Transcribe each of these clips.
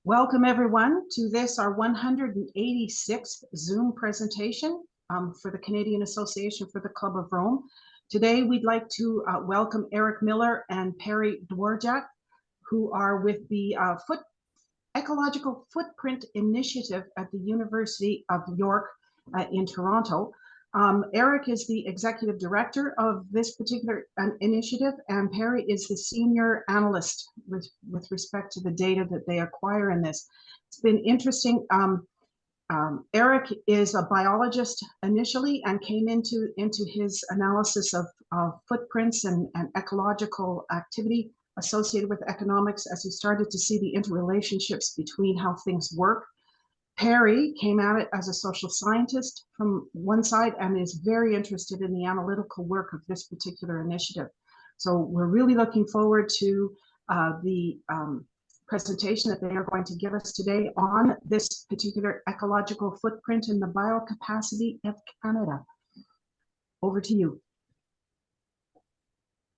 Welcome everyone to this, our 186th Zoom presentation for the Canadian Association for the Club of Rome. Today, we'd like to welcome Eric Miller and Peri Dworatzek, who are with the Ecological Footprint Initiative at the University of York in Toronto. Eric is the executive director of this particular initiative, and Peri is the senior analyst with respect to the data that they acquire in this. It's been interesting. Eric is a biologist initially and came into his analysis of footprints and ecological activity associated with economics as he started to see the interrelationships between how things work. Peri came at it as a social scientist from one side and is very interested in the analytical work of this particular initiative. So we're really looking forward to the presentation that they are going to give us today on this particular ecological footprint and the biocapacity of Canada. Over to you.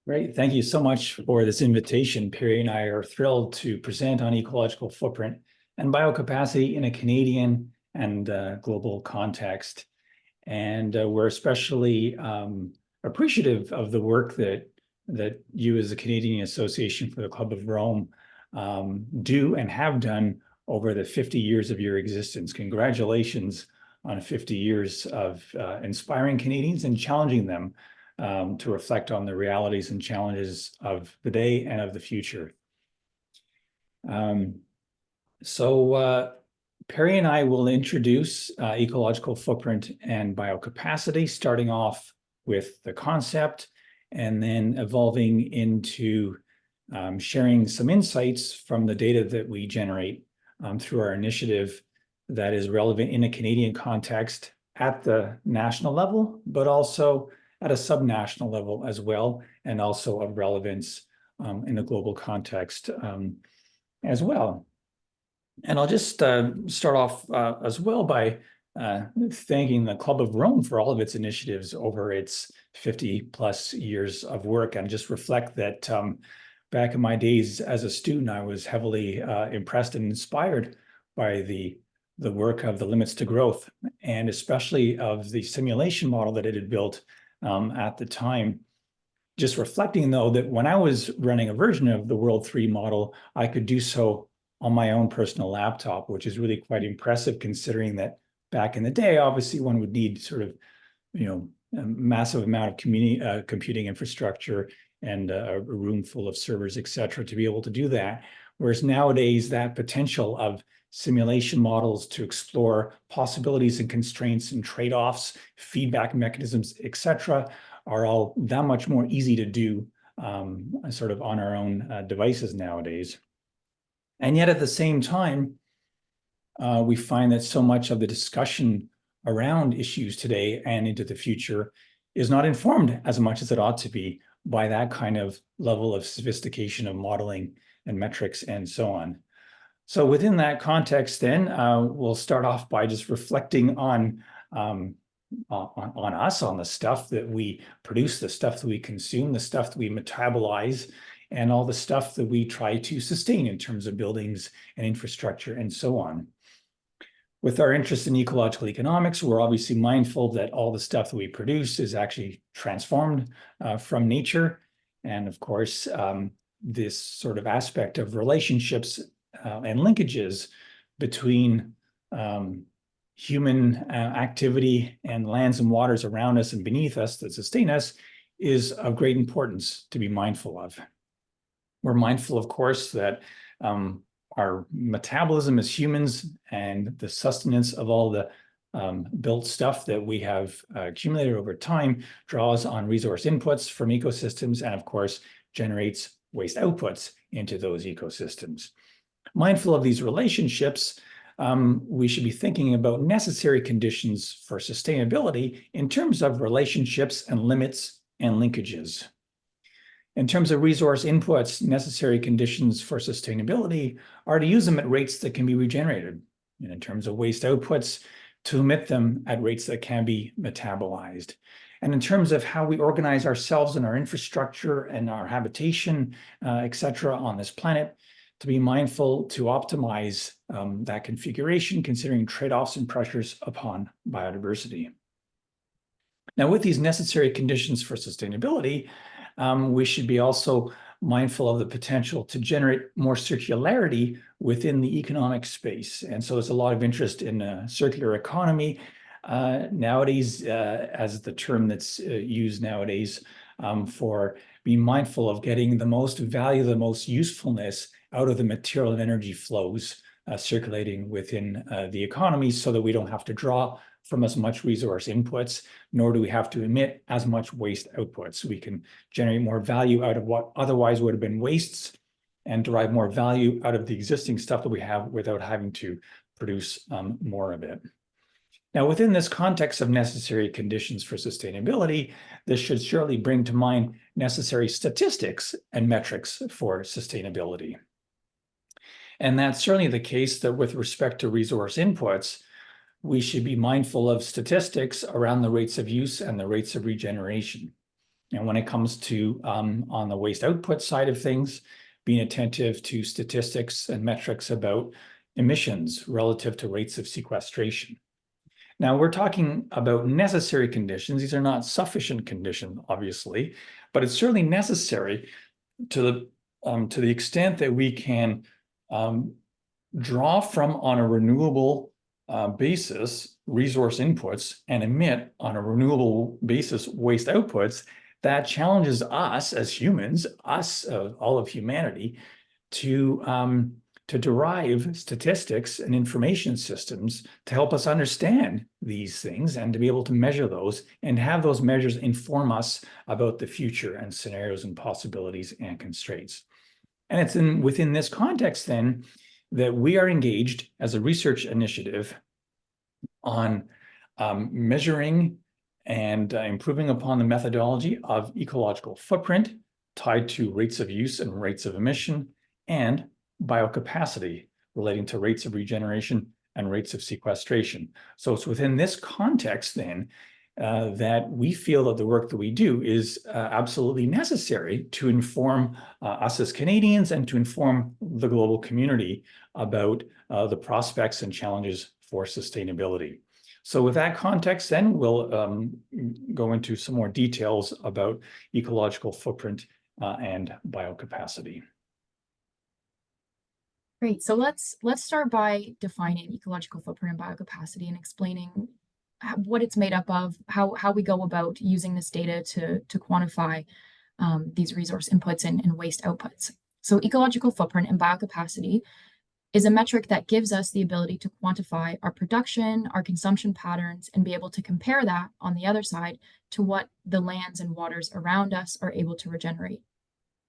Great. Thank you so much for this invitation. Peri and I are thrilled to present on ecological footprint and biocapacity in a Canadian and global context. And we're especially appreciative of the work that you as the Canadian Association for the Club of Rome do and have done over the 50 years of your existence. Congratulations on 50 years of inspiring Canadians and challenging them to reflect on the realities and challenges of the day and of the future. So Peri and I will introduce ecological footprint and biocapacity, starting off with the concept and then evolving into sharing some insights from the data that we generate through our initiative that is relevant in a Canadian context at the national level, but also at a subnational level as well, and also of relevance in a global context as well. And I'll just start off as well by thanking the Club of Rome for all of its initiatives over its 50 plus years of work, and just reflect that back in my days as a student, I was heavily impressed and inspired by the work of the Limits to Growth, and especially of the simulation model that it had built at the time. Just reflecting, though, that when I was running a version of the World 3 model, I could do so on my own personal laptop, which is really quite impressive considering that back in the day, obviously one would need sort of, a massive amount of computing infrastructure and a room full of servers, et cetera, to be able to do that. Whereas nowadays, that potential of simulation models to explore possibilities and constraints and trade-offs, feedback mechanisms, et cetera, are all that much more easy to do sort of on our own devices nowadays. And yet at the same time, we find that so much of the discussion around issues today and into the future is not informed as much as it ought to be by that kind of level of sophistication of modeling and metrics and so on. So within that context, then, we'll start off by just reflecting on us, on the stuff that we produce, the stuff that we consume, the stuff that we metabolize, and all the stuff that we try to sustain in terms of buildings and infrastructure and so on. With our interest in ecological economics, we're obviously mindful that all the stuff that we produce is actually transformed from nature. And of course, this sort of aspect of relationships and linkages between human activity and lands and waters around us and beneath us that sustain us is of great importance to be mindful of. We're mindful, of course, that our metabolism as humans and the sustenance of all the built stuff that we have accumulated over time draws on resource inputs from ecosystems and, of course, generates waste outputs into those ecosystems. Mindful of these relationships, we should be thinking about necessary conditions for sustainability in terms of relationships and limits and linkages. In terms of resource inputs, necessary conditions for sustainability are to use them at rates that can be regenerated. And in terms of waste outputs, to emit them at rates that can be metabolized. And in terms of how we organize ourselves and our infrastructure and our habitation, et cetera, on this planet, to be mindful to optimize that configuration, considering trade-offs and pressures upon biodiversity. Now, with these necessary conditions for sustainability, we should be also mindful of the potential to generate more circularity within the economic space. And so there's a lot of interest in a circular economy nowadays, as the term that's used nowadays, for being mindful of getting the most value, the most usefulness out of the material and energy flows circulating within the economy, so that we don't have to draw from as much resource inputs, nor do we have to emit as much waste outputs. We can generate more value out of what otherwise would have been wastes and derive more value out of the existing stuff that we have without having to produce more of it. Now, within this context of necessary conditions for sustainability, this should surely bring to mind necessary statistics and metrics for sustainability. And that's certainly the case that with respect to resource inputs, we should be mindful of statistics around the rates of use and the rates of regeneration. And when it comes to, on the waste output side of things, being attentive to statistics and metrics about emissions relative to rates of sequestration. Now, we're talking about necessary conditions. These are not sufficient conditions, obviously, but it's certainly necessary to the extent that we can draw from on a renewable basis resource inputs and emit on a renewable basis waste outputs. That challenges us as humans, all of humanity, to derive statistics and information systems to help us understand these things and to be able to measure those and have those measures inform us about the future and scenarios and possibilities and constraints. And it's within this context then that we are engaged as a research initiative on measuring and improving upon the methodology of ecological footprint tied to rates of use and rates of emission, and biocapacity relating to rates of regeneration and rates of sequestration. So it's within this context then that we feel that the work that we do is absolutely necessary to inform us as Canadians and to inform the global community about the prospects and challenges for sustainability. So with that context, then we'll go into some more details about ecological footprint and biocapacity. Great. So let's start by defining ecological footprint and biocapacity and explaining what it's made up of, how we go about using this data to quantify these resource inputs and waste outputs. So ecological footprint and biocapacity is a metric that gives us the ability to quantify our production, our consumption patterns, and be able to compare that on the other side to what the lands and waters around us are able to regenerate.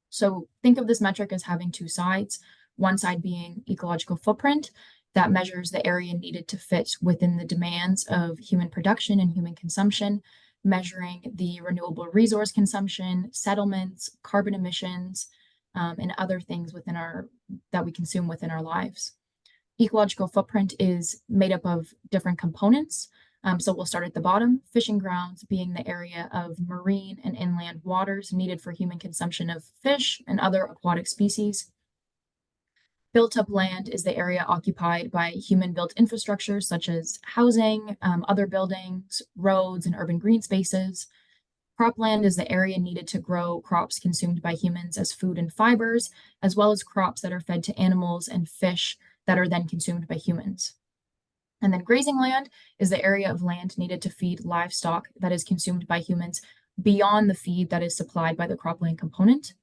So think of this metric as having two sides, one side being ecological footprint that measures the area needed to fit within the demands of human production and human consumption, measuring the renewable resource consumption, settlements, carbon emissions, and other things that we consume within our lives. Ecological footprint is made up of different components. So we'll start at the bottom, fishing grounds being the area of marine and inland waters needed for human consumption of fish and other aquatic species. Built up land is the area occupied by human-built infrastructure such as housing, other buildings, roads, and urban green spaces. Cropland is the area needed to grow crops consumed by humans as food and fibers, as well as crops that are fed to animals and fish that are then consumed by humans. And then grazing land is the area of land needed to feed livestock that is consumed by humans beyond the feed that is supplied by the cropland component.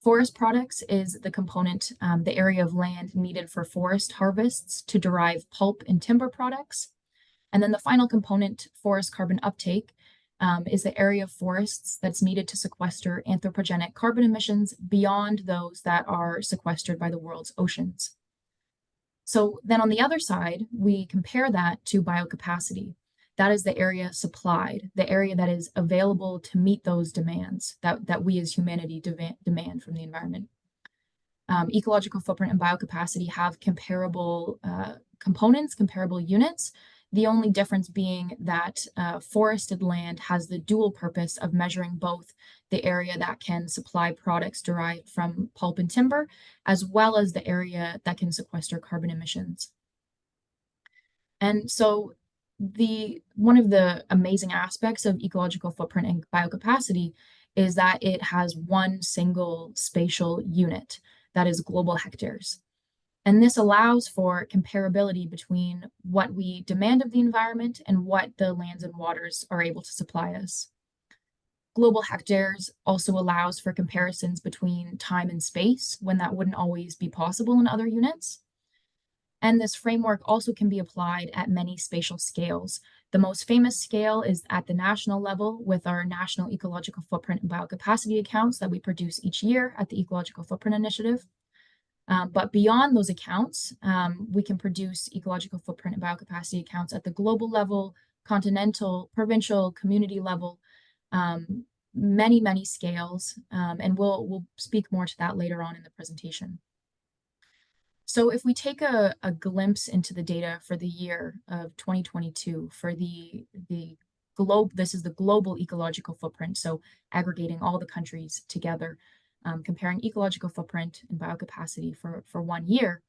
Forest products is the component, the area of land needed for forest harvests to derive pulp and timber products. And then the final component, forest carbon uptake, is the area of forests that's needed to sequester anthropogenic carbon emissions beyond those that are sequestered by the world's oceans. So then on the other side, we compare that to biocapacity. That is the area supplied, the area that is available to meet those demands that we as humanity demand from the environment. Ecological footprint and biocapacity have comparable components, comparable units. The only difference being that forested land has the dual purpose of measuring both the area that can supply products derived from pulp and timber, as well as the area that can sequester carbon emissions. And so one of the amazing aspects of ecological footprint and biocapacity is that it has one single spatial unit that is global hectares. And this allows for comparability between what we demand of the environment and what the lands and waters are able to supply us. Global hectares also allows for comparisons between time and space when that wouldn't always be possible in other units. And this framework also can be applied at many spatial scales. The most famous scale is at the national level with our national ecological footprint and biocapacity accounts that we produce each year at the Ecological Footprint Initiative. But beyond those accounts, we can produce ecological footprint and biocapacity accounts at the global level, continental, provincial, community level, many, many scales. And we'll speak more to that later on in the presentation. So if we take a glimpse into the data for the year of 2022 for the globe, this is the global ecological footprint, so aggregating all the countries together, comparing ecological footprint and biocapacity for 1 year,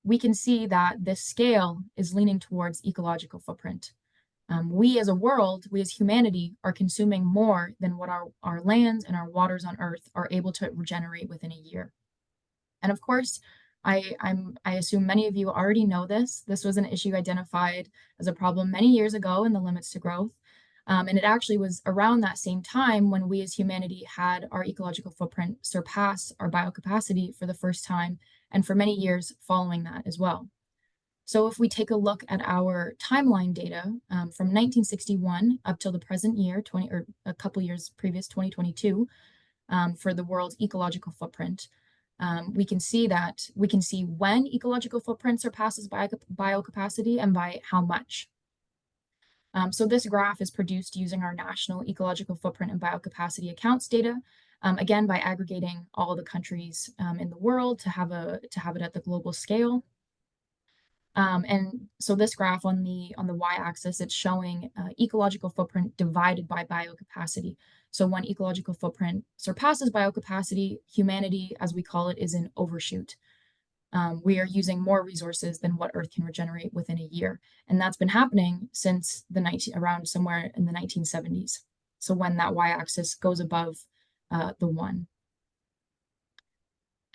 we can see that this scale is leaning towards ecological footprint. We as a world, we as humanity, are consuming more than what our lands and our waters on Earth are able to regenerate within a year. And of course, I assume many of you already know this. This was an issue identified as a problem many years ago in the Limits to Growth. And it actually was around that same time when we as humanity had our ecological footprint surpass our biocapacity for the first time, and for many years following that as well. So if we take a look at our timeline data from 1961 up till the present year, or a couple years previous, 2022, for the world's ecological footprint, we can see when ecological footprint surpasses biocapacity and by how much. So this graph is produced using our national ecological footprint and biocapacity accounts data, again by aggregating all the countries in the world to have it at the global scale. And so this graph on the y-axis, it's showing ecological footprint divided by biocapacity. So when ecological footprint surpasses biocapacity, humanity, as we call it, is in overshoot. We are using more resources than what Earth can regenerate within a year. And that's been happening since around somewhere in the 1970s. So when that y-axis goes above the 1.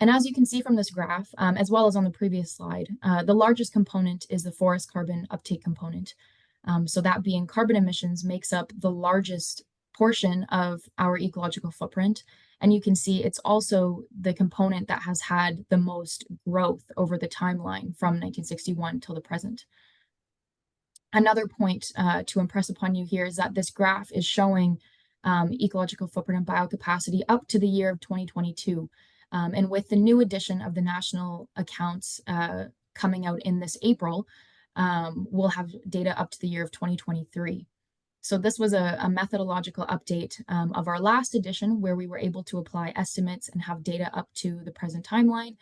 And as you can see from this graph, as well as on the previous slide, the largest component is the forest carbon uptake component. So that being carbon emissions makes up the largest portion of our ecological footprint. And you can see it's also the component that has had the most growth over the timeline from 1961 till the present. Another point to impress upon you here is that this graph is showing ecological footprint and biocapacity up to the year of 2022. And with the new edition of the national accounts coming out in this April, we'll have data up to the year of 2023. So this was a methodological update of our last edition where we were able to apply estimates and have data up to the present timeline.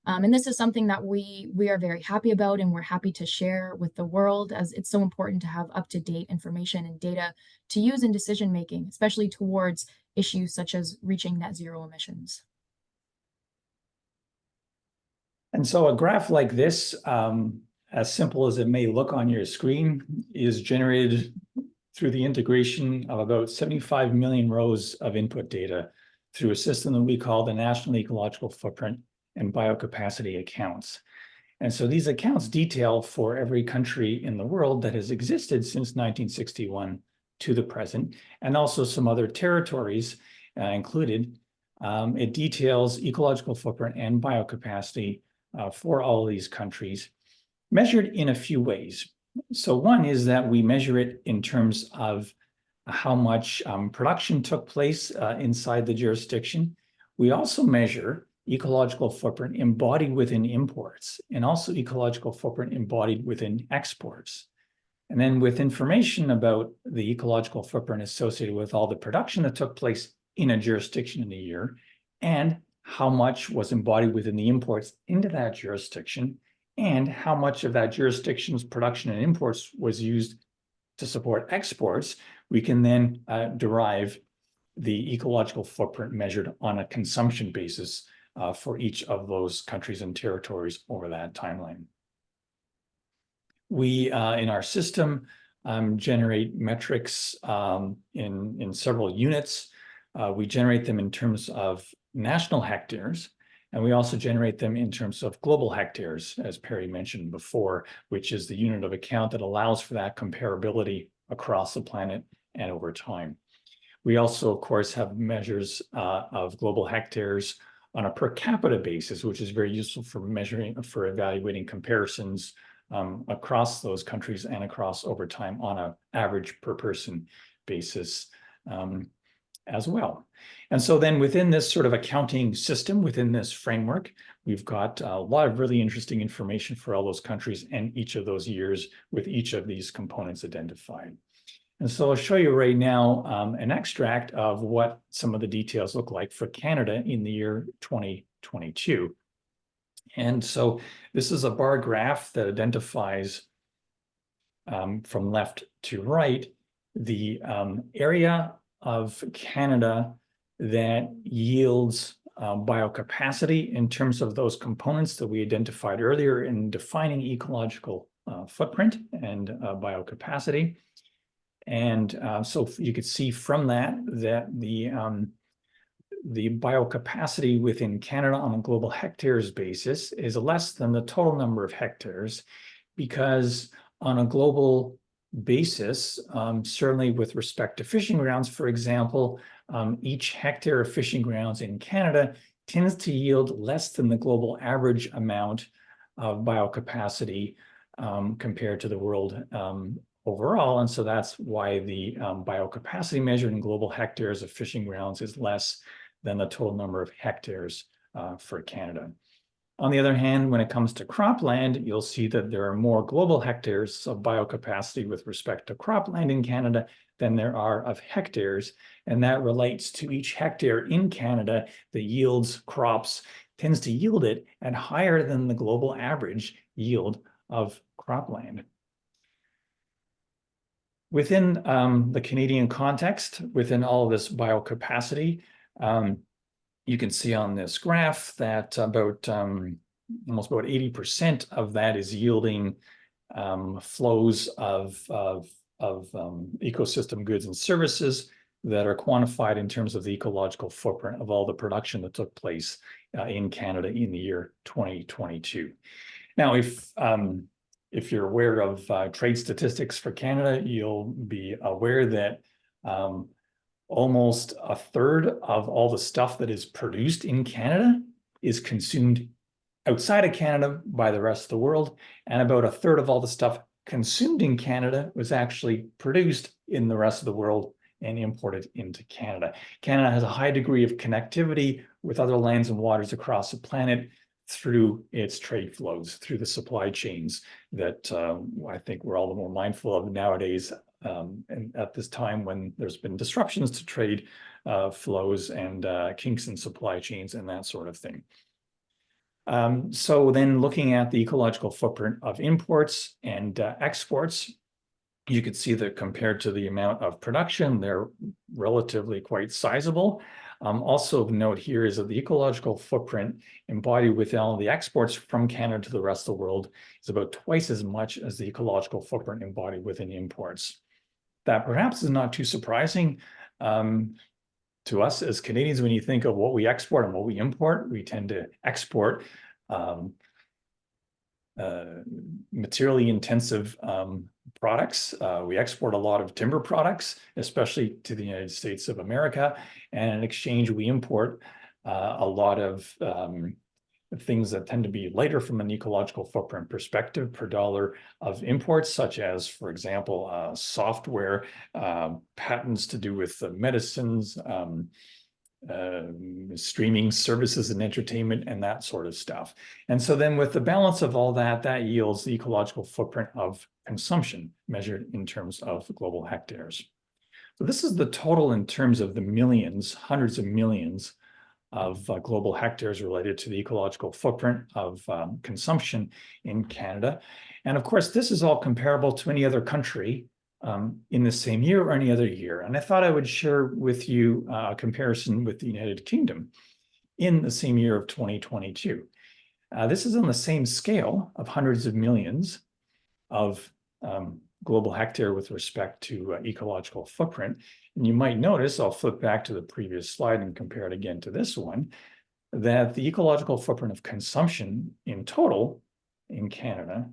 And this is something that we are very happy about, and we're happy to share with the world, as it's so important to have up-to-date information and data to use in decision making, especially towards issues such as reaching net zero emissions. And so a graph like this, as simple as it may look on your screen, is generated through the integration of about 75 million rows of input data through a system that we call the National Ecological Footprint and Biocapacity accounts. And so these accounts detail for every country in the world that has existed since 1961 to the present, and also some other territories included. It details ecological footprint and biocapacity for all of these countries, measured in a few ways. So one is that we measure it in terms of how much production took place inside the jurisdiction. We also measure ecological footprint embodied within imports, and also ecological footprint embodied within exports. And then with information about the ecological footprint associated with all the production that took place in a jurisdiction in a year, and how much was embodied within the imports into that jurisdiction, and how much of that jurisdiction's production and imports was used to support exports, we can then derive the ecological footprint measured on a consumption basis for each of those countries and territories over that timeline. We, in our system, generate metrics in several units. We generate them in terms of national hectares, and we also generate them in terms of global hectares, as Peri mentioned before, which is the unit of account that allows for that comparability across the planet and over time. We also, of course, have measures of global hectares on a per capita basis, which is very useful for evaluating comparisons across those countries and across over time on an average per person basis as well. And so then within this sort of accounting system, within this framework, we've got a lot of really interesting information for all those countries and each of those years with each of these components identified. And so I'll show you right now an extract of what some of the details look like for Canada in the year 2022. And so this is a bar graph that identifies from left to right the area of Canada that yields biocapacity in terms of those components that we identified earlier in defining ecological footprint and biocapacity. And so you could see from that the biocapacity within Canada on a global hectares basis is less than the total number of hectares, because on a global basis, certainly with respect to fishing grounds, for example, each hectare of fishing grounds in Canada tends to yield less than the global average amount of biocapacity compared to the world overall. And so that's why the biocapacity measured in global hectares of fishing grounds is less than the total number of hectares for Canada. On the other hand, when it comes to cropland, you'll see that there are more global hectares of biocapacity with respect to cropland in Canada than there are of hectares. And that relates to each hectare in Canada that yields crops, tends to yield it at higher than the global average yield of cropland. Within the Canadian context, within all of this biocapacity, you can see on this graph that almost about 80% of that is yielding flows of ecosystem goods and services that are quantified in terms of the ecological footprint of all the production that took place in Canada in the year 2022. Now, if you're aware of trade statistics for Canada, you'll be aware that almost a third of all the stuff that is produced in Canada is consumed outside of Canada by the rest of the world, and about a third of all the stuff consumed in Canada was actually produced in the rest of the world and imported into Canada. Canada has a high degree of connectivity with other lands and waters across the planet through its trade flows, through the supply chains that I think we're all the more mindful of nowadays, and at this time when there's been disruptions to trade flows and kinks in supply chains and that sort of thing. So then looking at the ecological footprint of imports and exports, you could see that compared to the amount of production, they're relatively quite sizable. Also of note here is that the ecological footprint embodied within all the exports from Canada to the rest of the world is about twice as much as the ecological footprint embodied within imports. That perhaps is not too surprising to us as Canadians. When you think of what we export and what we import, we tend to export materially intensive products. We export a lot of timber products, especially to the United States of America. And in exchange, we import a lot of things that tend to be lighter from an ecological footprint perspective per dollar of imports, such as, for example, software, patents to do with medicines, streaming services and entertainment and that sort of stuff. And so then with the balance of all that, that yields the ecological footprint of consumption measured in terms of global hectares. So this is the total in terms of the millions, hundreds of millions of global hectares related to the ecological footprint of consumption in Canada. And of course, this is all comparable to any other country in the same year or any other year. And I thought I would share with you a comparison with the United Kingdom in the same year of 2022. This is on the same scale of hundreds of millions of global hectare with respect to ecological footprint. And you might notice, I'll flip back to the previous slide and compare it again to this one, that the ecological footprint of consumption in total in Canada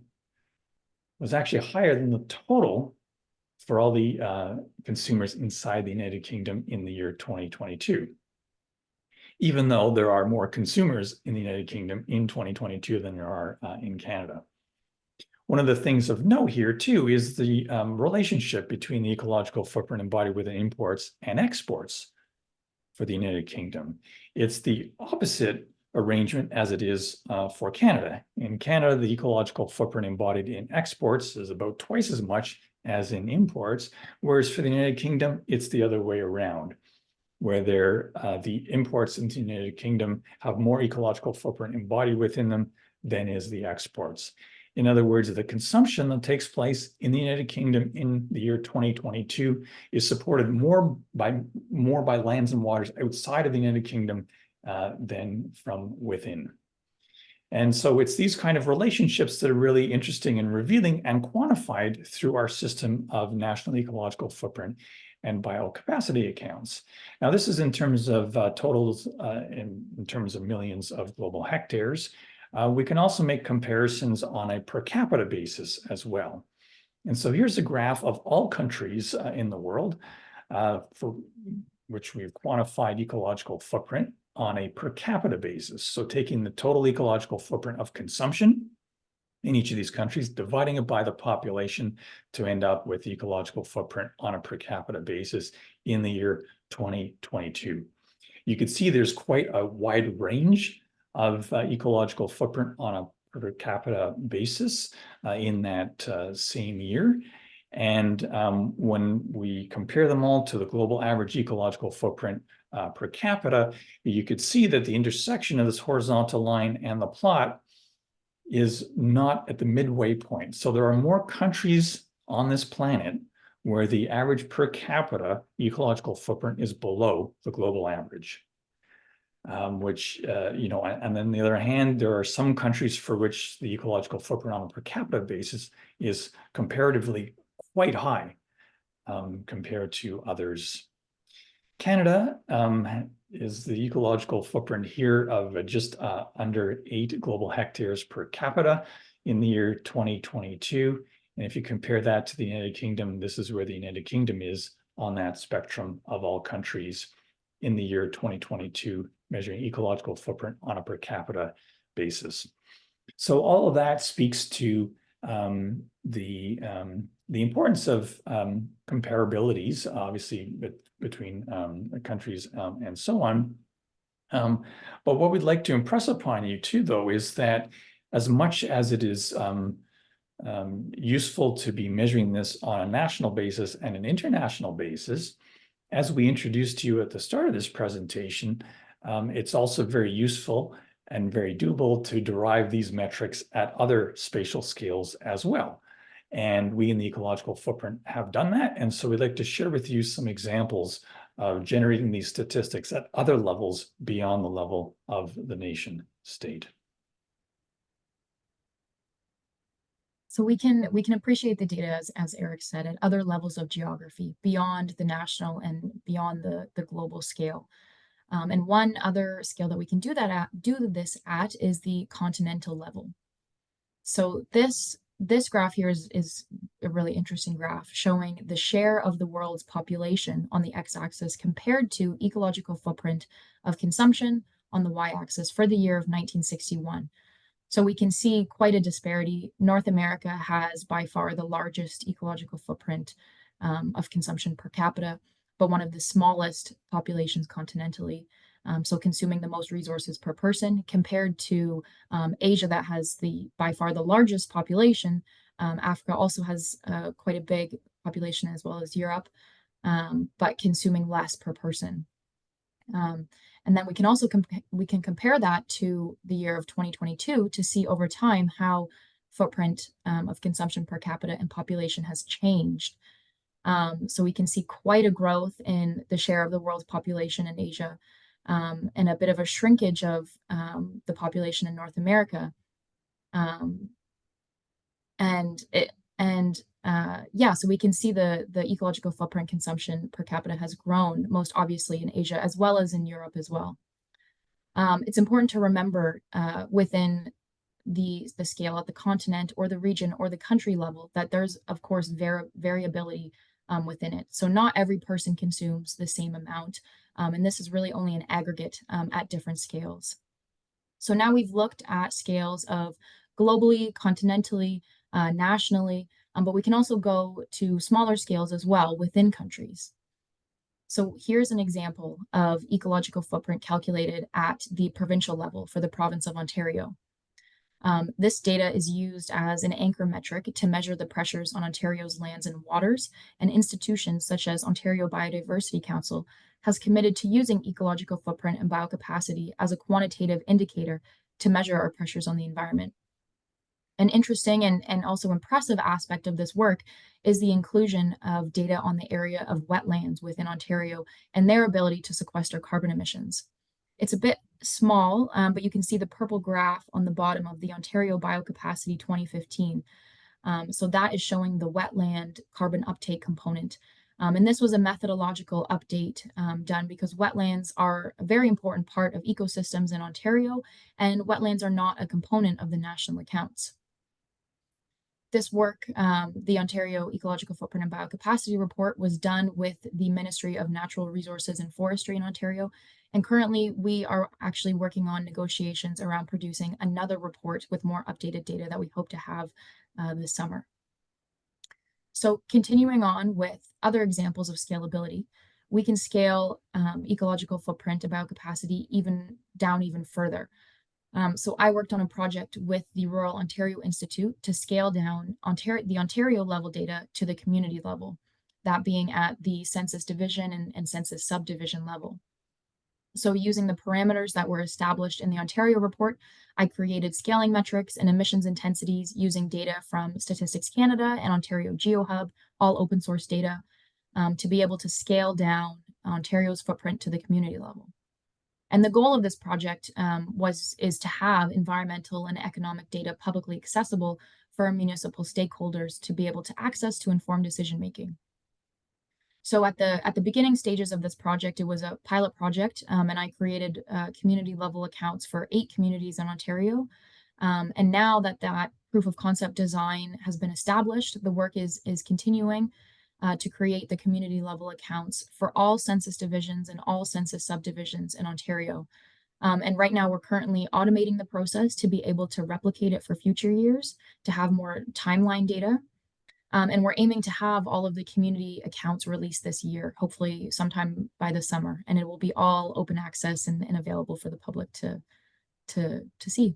was actually higher than the total for all the consumers inside the United Kingdom in the year 2022. Even though there are more consumers in the United Kingdom in 2022 than there are in Canada. One of the things of note here, too, is the relationship between the ecological footprint embodied within imports and exports for the United Kingdom. It's the opposite arrangement as it is for Canada. In Canada, the ecological footprint embodied in exports is about twice as much as in imports, whereas for the United Kingdom, it's the other way around, where the imports into the United Kingdom have more ecological footprint embodied within them than is the exports. In other words, the consumption that takes place in the United Kingdom in the year 2022 is supported more by lands and waters outside of the United Kingdom than from within. And so it's these kind of relationships that are really interesting and revealing and quantified through our system of national ecological footprint and biocapacity accounts. Now, this is in terms of totals, in terms of millions of global hectares. We can also make comparisons on a per capita basis as well. And so here's a graph of all countries in the world for which we've quantified ecological footprint on a per capita basis. So taking the total ecological footprint of consumption in each of these countries, dividing it by the population to end up with the ecological footprint on a per capita basis in the year 2022. You can see there's quite a wide range of ecological footprint on a per capita basis in that same year. And when we compare them all to the global average ecological footprint per capita, you could see that the intersection of this horizontal line and the plot is not at the midway point. So there are more countries on this planet where the average per capita ecological footprint is below the global average. Which, and then on the other hand, there are some countries for which the ecological footprint on a per capita basis is comparatively quite high compared to others. Canada is the ecological footprint here of just under 8 global hectares per capita in the year 2022. And if you compare that to the United Kingdom, this is where the United Kingdom is on that spectrum of all countries in the year 2022, measuring ecological footprint on a per capita basis. So all of that speaks to the importance of comparabilities, obviously, between countries and so on. But what we'd like to impress upon you too, though, is that as much as it is useful to be measuring this on a national basis and an international basis, as we introduced to you at the start of this presentation, it's also very useful and very doable to derive these metrics at other spatial scales as well. And we in the ecological footprint have done that. And so we'd like to share with you some examples of generating these statistics at other levels beyond the level of the nation state. So we can appreciate the data, as Eric said, at other levels of geography beyond the national and beyond the global scale. And one other scale that we can do this at is the continental level. So this graph here is a really interesting graph showing the share of the world's population on the x-axis compared to ecological footprint of consumption on the y-axis for the year of 1961. So we can see quite a disparity. North America has by far the largest ecological footprint of consumption per capita, but one of the smallest populations continentally. So consuming the most resources per person compared to Asia that has by far the largest population. Africa also has quite a big population as well as Europe, but consuming less per person. And then we can also compare that to the year of 2022 to see over time how footprint of consumption per capita and population has changed. So we can see quite a growth in the share of the world's population in Asia, and a bit of a shrinkage of the population in North America. So we can see the ecological footprint consumption per capita has grown most obviously in Asia as well as in Europe as well. It's important to remember within the scale at the continent or the region or the country level that there's of course variability within it. So not every person consumes the same amount, and this is really only an aggregate at different scales. So now we've looked at scales of globally, continentally, nationally, but we can also go to smaller scales as well within countries. So here's an example of ecological footprint calculated at the provincial level for the province of Ontario. This data is used as an anchor metric to measure the pressures on Ontario's lands and waters, and institutions such as Ontario Biodiversity Council has committed to using ecological footprint and biocapacity as a quantitative indicator to measure our pressures on the environment. An interesting and also impressive aspect of this work is the inclusion of data on the area of wetlands within Ontario and their ability to sequester carbon emissions. It's a bit small, but you can see the purple graph on the bottom of the Ontario Biocapacity 2015. So that is showing the wetland carbon uptake component. And this was a methodological update done because wetlands are a very important part of ecosystems in Ontario, and wetlands are not a component of the national accounts. This work, the Ontario Ecological Footprint and Biocapacity Report, was done with the Ministry of Natural Resources and Forestry in Ontario. And currently, we are actually working on negotiations around producing another report with more updated data that we hope to have this summer. So continuing on with other examples of scalability, we can scale ecological footprint and biocapacity even further. So I worked on a project with the Rural Ontario Institute to scale down the Ontario level data to the community level, that being at the census division and census subdivision level. So using the parameters that were established in the Ontario report, I created scaling metrics and emissions intensities using data from Statistics Canada and Ontario GeoHub, all open source data, to be able to scale down Ontario's footprint to the community level. And the goal of this project is to have environmental and economic data publicly accessible for municipal stakeholders to be able to access to inform decision making. So at the beginning stages of this project, it was a pilot project, and I created community level accounts for 8 communities in Ontario. And now that proof of concept design has been established, the work is continuing to create the community level accounts for all census divisions and all census subdivisions in Ontario. And right now we're currently automating the process to be able to replicate it for future years, to have more timeline data. And we're aiming to have all of the community accounts released this year, hopefully sometime by the summer, and it will be all open access and available for the public to see.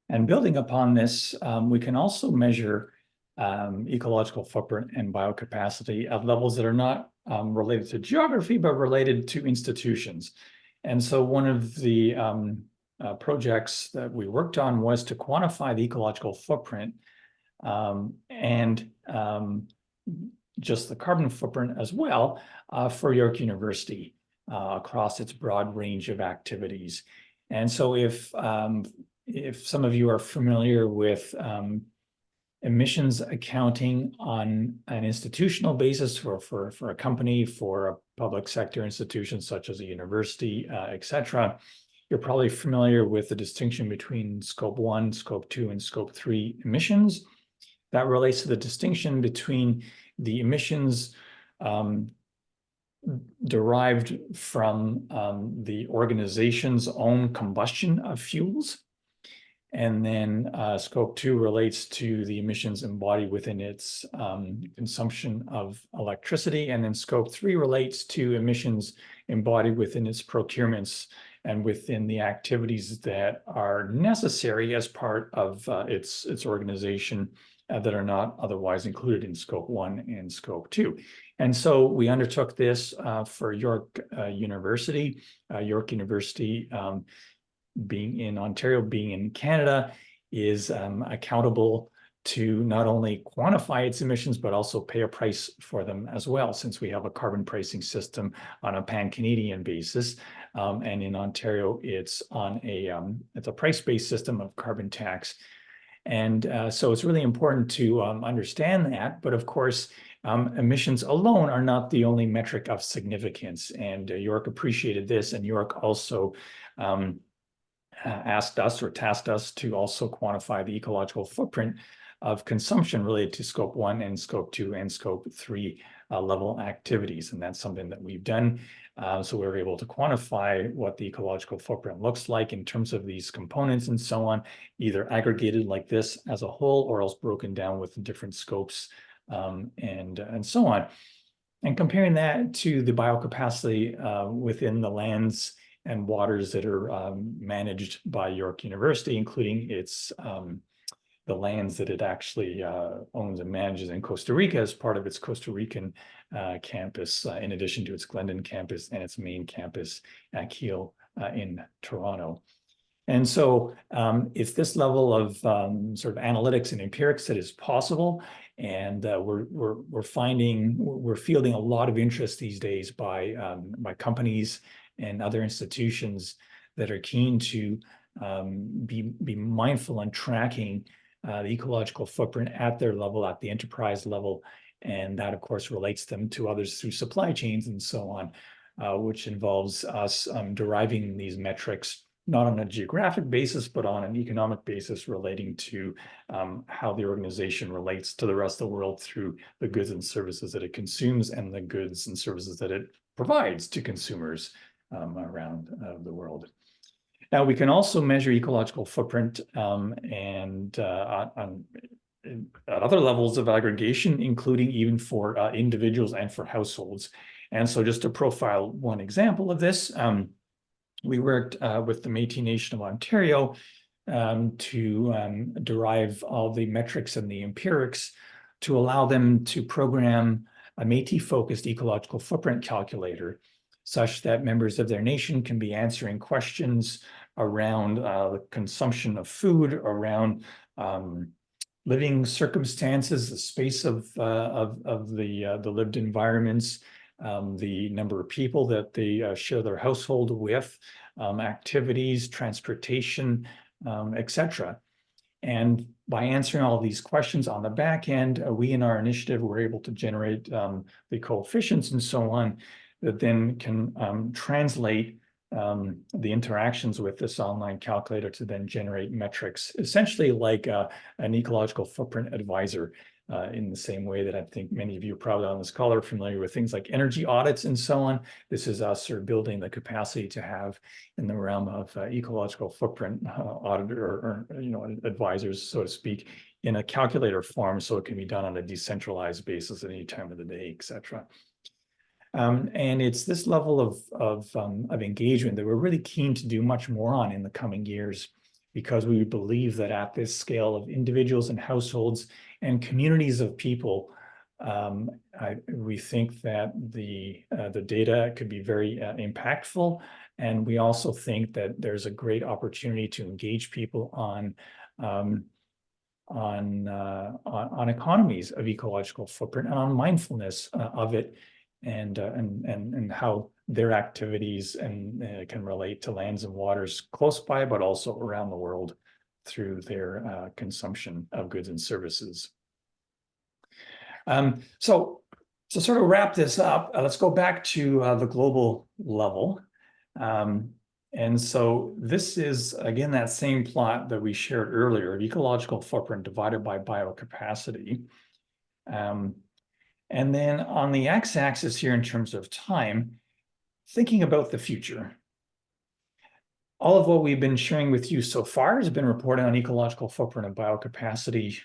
And building upon this, we can also measure ecological footprint and biocapacity at levels that are not related to geography, but related to institutions. And so one of the projects that we worked on was to quantify the ecological footprint and just the carbon footprint as well for York University across its broad range of activities. And so if some of you are familiar with emissions accounting on an institutional basis for a company, for a public sector institution such as a university, et cetera, you're probably familiar with the distinction between Scope 1, Scope 2, and Scope 3 emissions. That relates to the distinction between the emissions derived from the organization's own combustion of fuels. And then Scope 2 relates to the emissions embodied within its consumption of electricity. And then Scope 3 relates to emissions embodied within its procurements and within the activities that are necessary as part of its organization that are not otherwise included in Scope 1 and Scope 2. And so we undertook this for York University. York University, being in Ontario, being in Canada, is accountable to not only quantify its emissions, but also pay a price for them as well, since we have a carbon pricing system on a pan-Canadian basis. And in Ontario, it's on it's a price-based system of carbon tax. And so it's really important to understand that. But of course, emissions alone are not the only metric of significance. And York appreciated this, and York also asked us or tasked us to also quantify the ecological footprint of consumption related to Scope 1 and Scope 2 and Scope 3 level activities. And that's something that we've done. So we were able to quantify what the ecological footprint looks like in terms of these components and so on, either aggregated like this as a whole, or else broken down with different scopes and so on. And comparing that to the biocapacity within the lands and waters that are managed by York University, including its the lands that it actually owns and manages in Costa Rica as part of its Costa Rican campus, in addition to its Glendon campus and its main campus at Kiel in Toronto. And so it's this level of sort of analytics and empirics that is possible. And we're fielding a lot of interest these days by companies and other institutions that are keen to be mindful and tracking the ecological footprint at their level, at the enterprise level. And that, of course, relates them to others through supply chains and so on, which involves us deriving these metrics, not on a geographic basis, but on an economic basis relating to how the organization relates to the rest of the world through the goods and services that it consumes and the goods and services that it provides to consumers around the world. Now, we can also measure ecological footprint and at other levels of aggregation, including even for individuals and for households. And so just to profile one example of this, we worked with the Métis Nation of Ontario to derive all the metrics and the empirics to allow them to program a Métis-focused ecological footprint calculator, such that members of their nation can be answering questions around the consumption of food, around living circumstances, the space of the lived environments, the number of people that they share their household with, activities, transportation, etc. And by answering all of these questions on the back end, we in our initiative were able to generate the coefficients and so on that then can translate the interactions with this online calculator to then generate metrics, essentially like an ecological footprint advisor, in the same way that I think many of you probably on this call are familiar with things like energy audits and so on. This is us sort of building the capacity to have in the realm of ecological footprint auditor or advisors, so to speak, in a calculator form, so it can be done on a decentralized basis at any time of the day, etc. And it's this level of engagement that we're really keen to do much more on in the coming years, because we believe that at this scale of individuals and households and communities of people, we think that the data could be very impactful. And we also think that there's a great opportunity to engage people on economies of ecological footprint and on mindfulness of it, and how their activities can relate to lands and waters close by, but also around the world through their consumption of goods and services. So to sort of wrap this up, let's go back to the global level. And so this is, again, that same plot that we shared earlier of ecological footprint divided by biocapacity. And then on the x-axis here in terms of time, thinking about the future. All of what we've been sharing with you so far has been reported on ecological footprint and biocapacity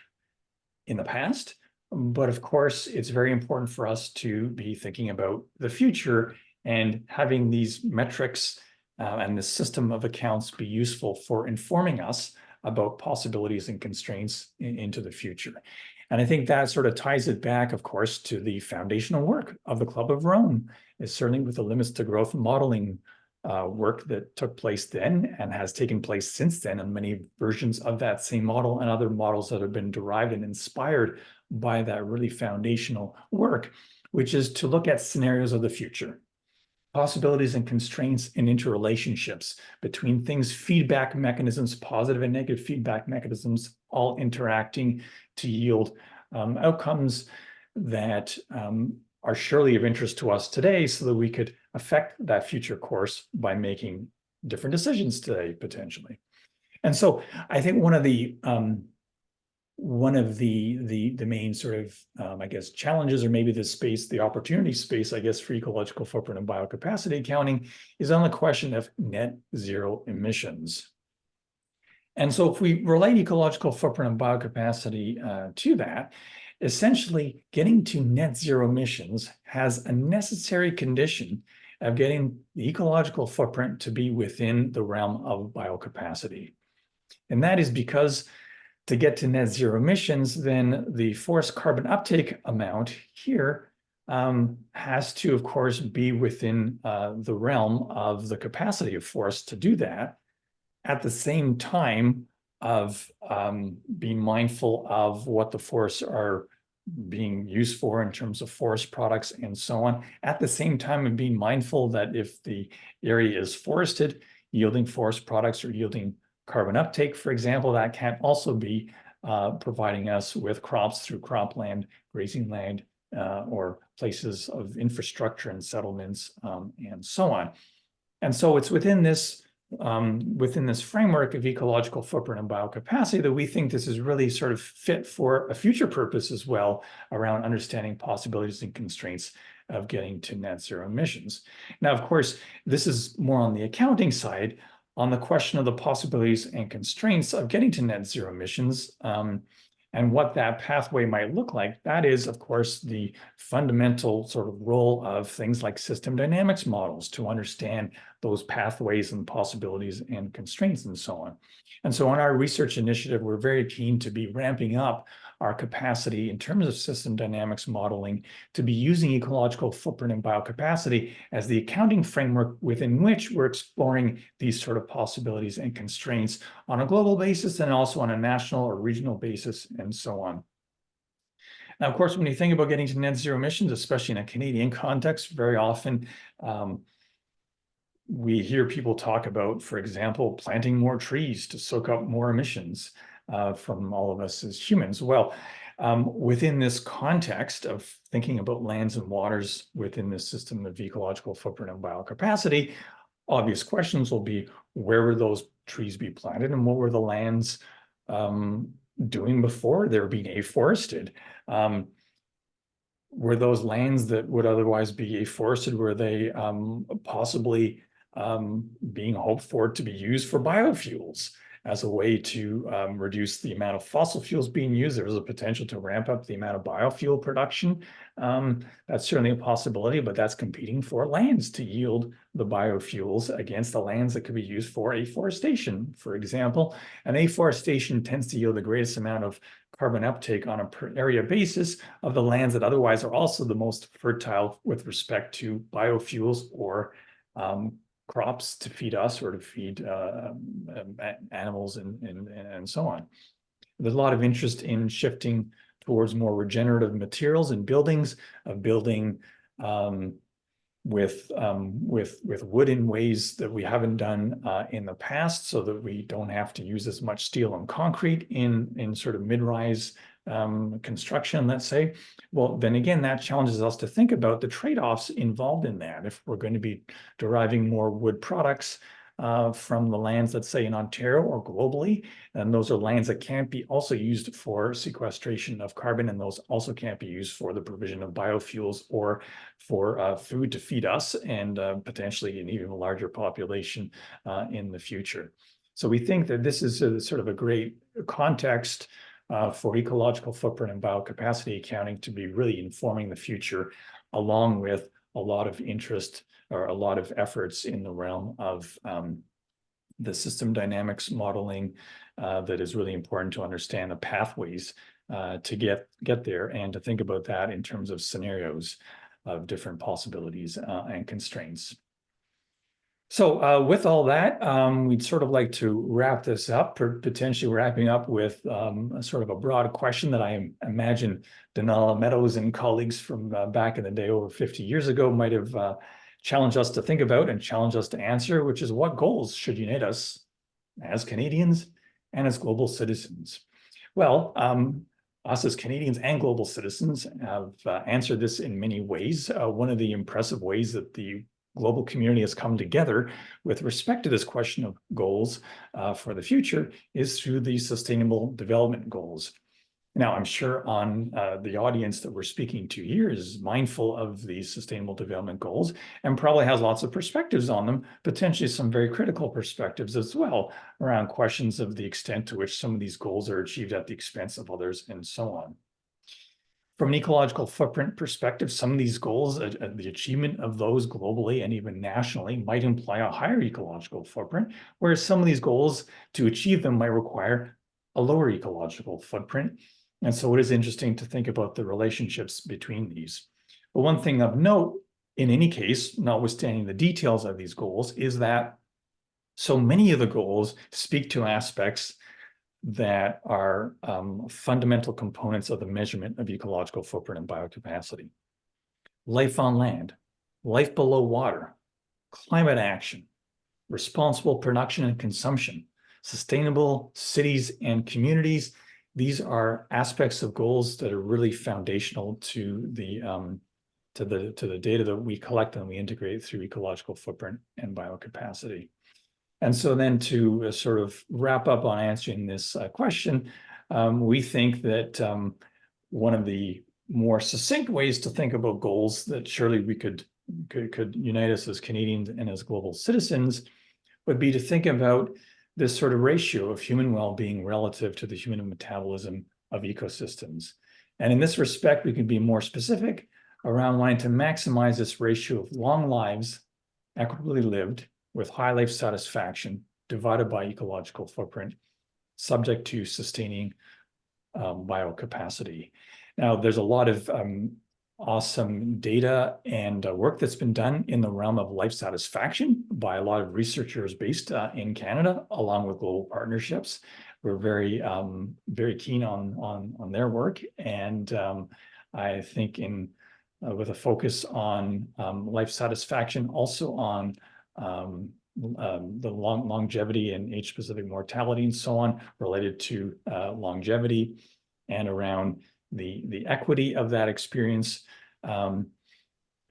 in the past. But of course, it's very important for us to be thinking about the future and having these metrics and the system of accounts be useful for informing us about possibilities and constraints into the future. And I think that sort of ties it back, of course, to the foundational work of the Club of Rome, is certainly with the limits to growth modeling work that took place then and has taken place since then, and many versions of that same model and other models that have been derived and inspired by that really foundational work, which is to look at scenarios of the future, possibilities and constraints and interrelationships between things, feedback mechanisms, positive and negative feedback mechanisms, all interacting to yield outcomes that are surely of interest to us today, so that we could affect that future course by making different decisions today, potentially. And so I think one of the main sort of, I guess, challenges, or maybe the space, the opportunity space, I guess, for ecological footprint and biocapacity accounting is on the question of net zero emissions. And so if we relate ecological footprint and biocapacity to that, essentially getting to net zero emissions has a necessary condition of getting the ecological footprint to be within the realm of biocapacity. And that is because to get to net zero emissions, then the forest carbon uptake amount here has to, of course, be within the realm of the capacity of forests to do that, at the same time of being mindful of what the forests are being used for in terms of forest products and so on, at the same time of being mindful that if the area is forested, yielding forest products or yielding carbon uptake, for example, that can also be providing us with crops through cropland, grazing land, or places of infrastructure and settlements, and so on. And so it's within this framework of ecological footprint and biocapacity that we think this is really sort of fit for a future purpose as well, around understanding possibilities and constraints of getting to net zero emissions. Now, of course, this is more on the accounting side, on the question of the possibilities and constraints of getting to net zero emissions, and what that pathway might look like. That is, of course, the fundamental sort of role of things like system dynamics models to understand those pathways and possibilities and constraints and so on. And so on our research initiative, we're very keen to be ramping up our capacity in terms of system dynamics modeling to be using ecological footprint and biocapacity as the accounting framework within which we're exploring these sort of possibilities and constraints on a global basis, and also on a national or regional basis, and so on. Now, of course, when you think about getting to net zero emissions, especially in a Canadian context, very often we hear people talk about, for example, planting more trees to soak up more emissions from all of us as humans. Well, within this context of thinking about lands and waters within this system of ecological footprint and biocapacity, obvious questions will be, where were those trees be planted, and what were the lands doing before they were being afforested? Were those lands that would otherwise be afforested, were they possibly being hoped for to be used for biofuels as a way to reduce the amount of fossil fuels being used? There was a potential to ramp up the amount of biofuel production. That's certainly a possibility, but that's competing for lands to yield the biofuels against the lands that could be used for afforestation, for example. And afforestation tends to yield the greatest amount of carbon uptake on a per area basis of the lands that otherwise are also the most fertile with respect to biofuels or crops to feed us or to feed animals and so on. There's a lot of interest in shifting towards more regenerative materials and buildings, of building with wood in ways that we haven't done in the past, so that we don't have to use as much steel and concrete in sort of mid-rise construction, let's say. Well, then again, that challenges us to think about the trade-offs involved in that. If we're going to be deriving more wood products from the lands, let's say in Ontario or globally, and those are lands that can't be also used for sequestration of carbon, and those also can't be used for the provision of biofuels or for food to feed us and potentially an even larger population in the future. So we think that this is sort of a great context for ecological footprint and biocapacity accounting to be really informing the future, along with a lot of interest or a lot of efforts in the realm of the system dynamics modeling that is really important to understand the pathways to get there, and to think about that in terms of scenarios of different possibilities and constraints. So with all that, we'd sort of like to wrap this up, potentially wrapping up with a sort of a broad question that I imagine Donella Meadows and colleagues from back in the day over 50 years ago might have challenged us to think about and challenged us to answer, which is what goals should unite us as Canadians and as global citizens? Well, us as Canadians and global citizens have answered this in many ways. One of the impressive ways that the global community has come together with respect to this question of goals for the future is through the Sustainable Development Goals. Now, I'm sure on the audience that we're speaking to here is mindful of these Sustainable Development Goals and probably has lots of perspectives on them, potentially some very critical perspectives as well around questions of the extent to which some of these goals are achieved at the expense of others and so on. From an ecological footprint perspective, some of these goals, the achievement of those globally and even nationally might imply a higher ecological footprint, whereas some of these goals, to achieve them, might require a lower ecological footprint. And so it is interesting to think about the relationships between these. But one thing of note, in any case, notwithstanding the details of these goals, is that so many of the goals speak to aspects that are fundamental components of the measurement of ecological footprint and biocapacity. Life on land, life below water, climate action, responsible production and consumption, sustainable cities and communities. These are aspects of goals that are really foundational to the data that we collect and we integrate through ecological footprint and biocapacity. And so then to sort of wrap up on answering this question, we think that one of the more succinct ways to think about goals that surely we could unite us as Canadians and as global citizens would be to think about this sort of ratio of human well-being relative to the human metabolism of ecosystems. And in this respect, we can be more specific around wanting to maximize this ratio of long lives, equitably lived, with high life satisfaction divided by ecological footprint, subject to sustaining biocapacity. Now, there's a lot of awesome data and work that's been done in the realm of life satisfaction by a lot of researchers based in Canada, along with global partnerships. We're very, very keen on their work, and I think with a focus on life satisfaction, also on the longevity and age-specific mortality and so on related to longevity, and around the equity of that experience. I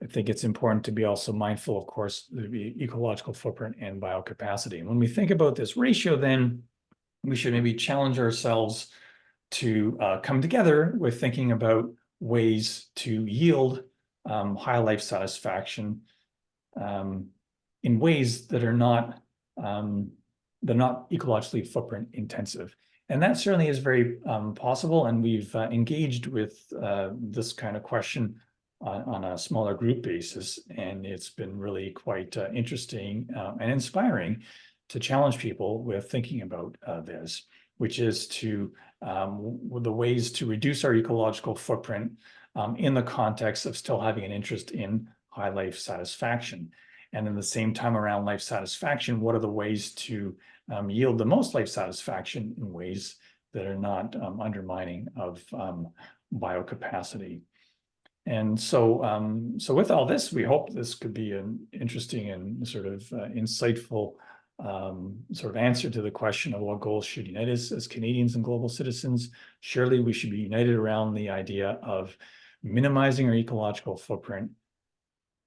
think it's important to be also mindful, of course, the ecological footprint and biocapacity. And when we think about this ratio, then we should maybe challenge ourselves to come together with thinking about ways to yield high life satisfaction in ways that are not ecologically footprint intensive. And that certainly is very possible. And we've engaged with this kind of question on a smaller group basis. And it's been really quite interesting and inspiring to challenge people with thinking about this, which is to the ways to reduce our ecological footprint in the context of still having an interest in high life satisfaction. And in the same time around life satisfaction, what are the ways to yield the most life satisfaction in ways that are not undermining of biocapacity? And so, so with all this, we hope this could be an interesting and sort of insightful sort of answer to the question of what goals should unite us as Canadians and global citizens. Surely we should be united around the idea of minimizing our ecological footprint,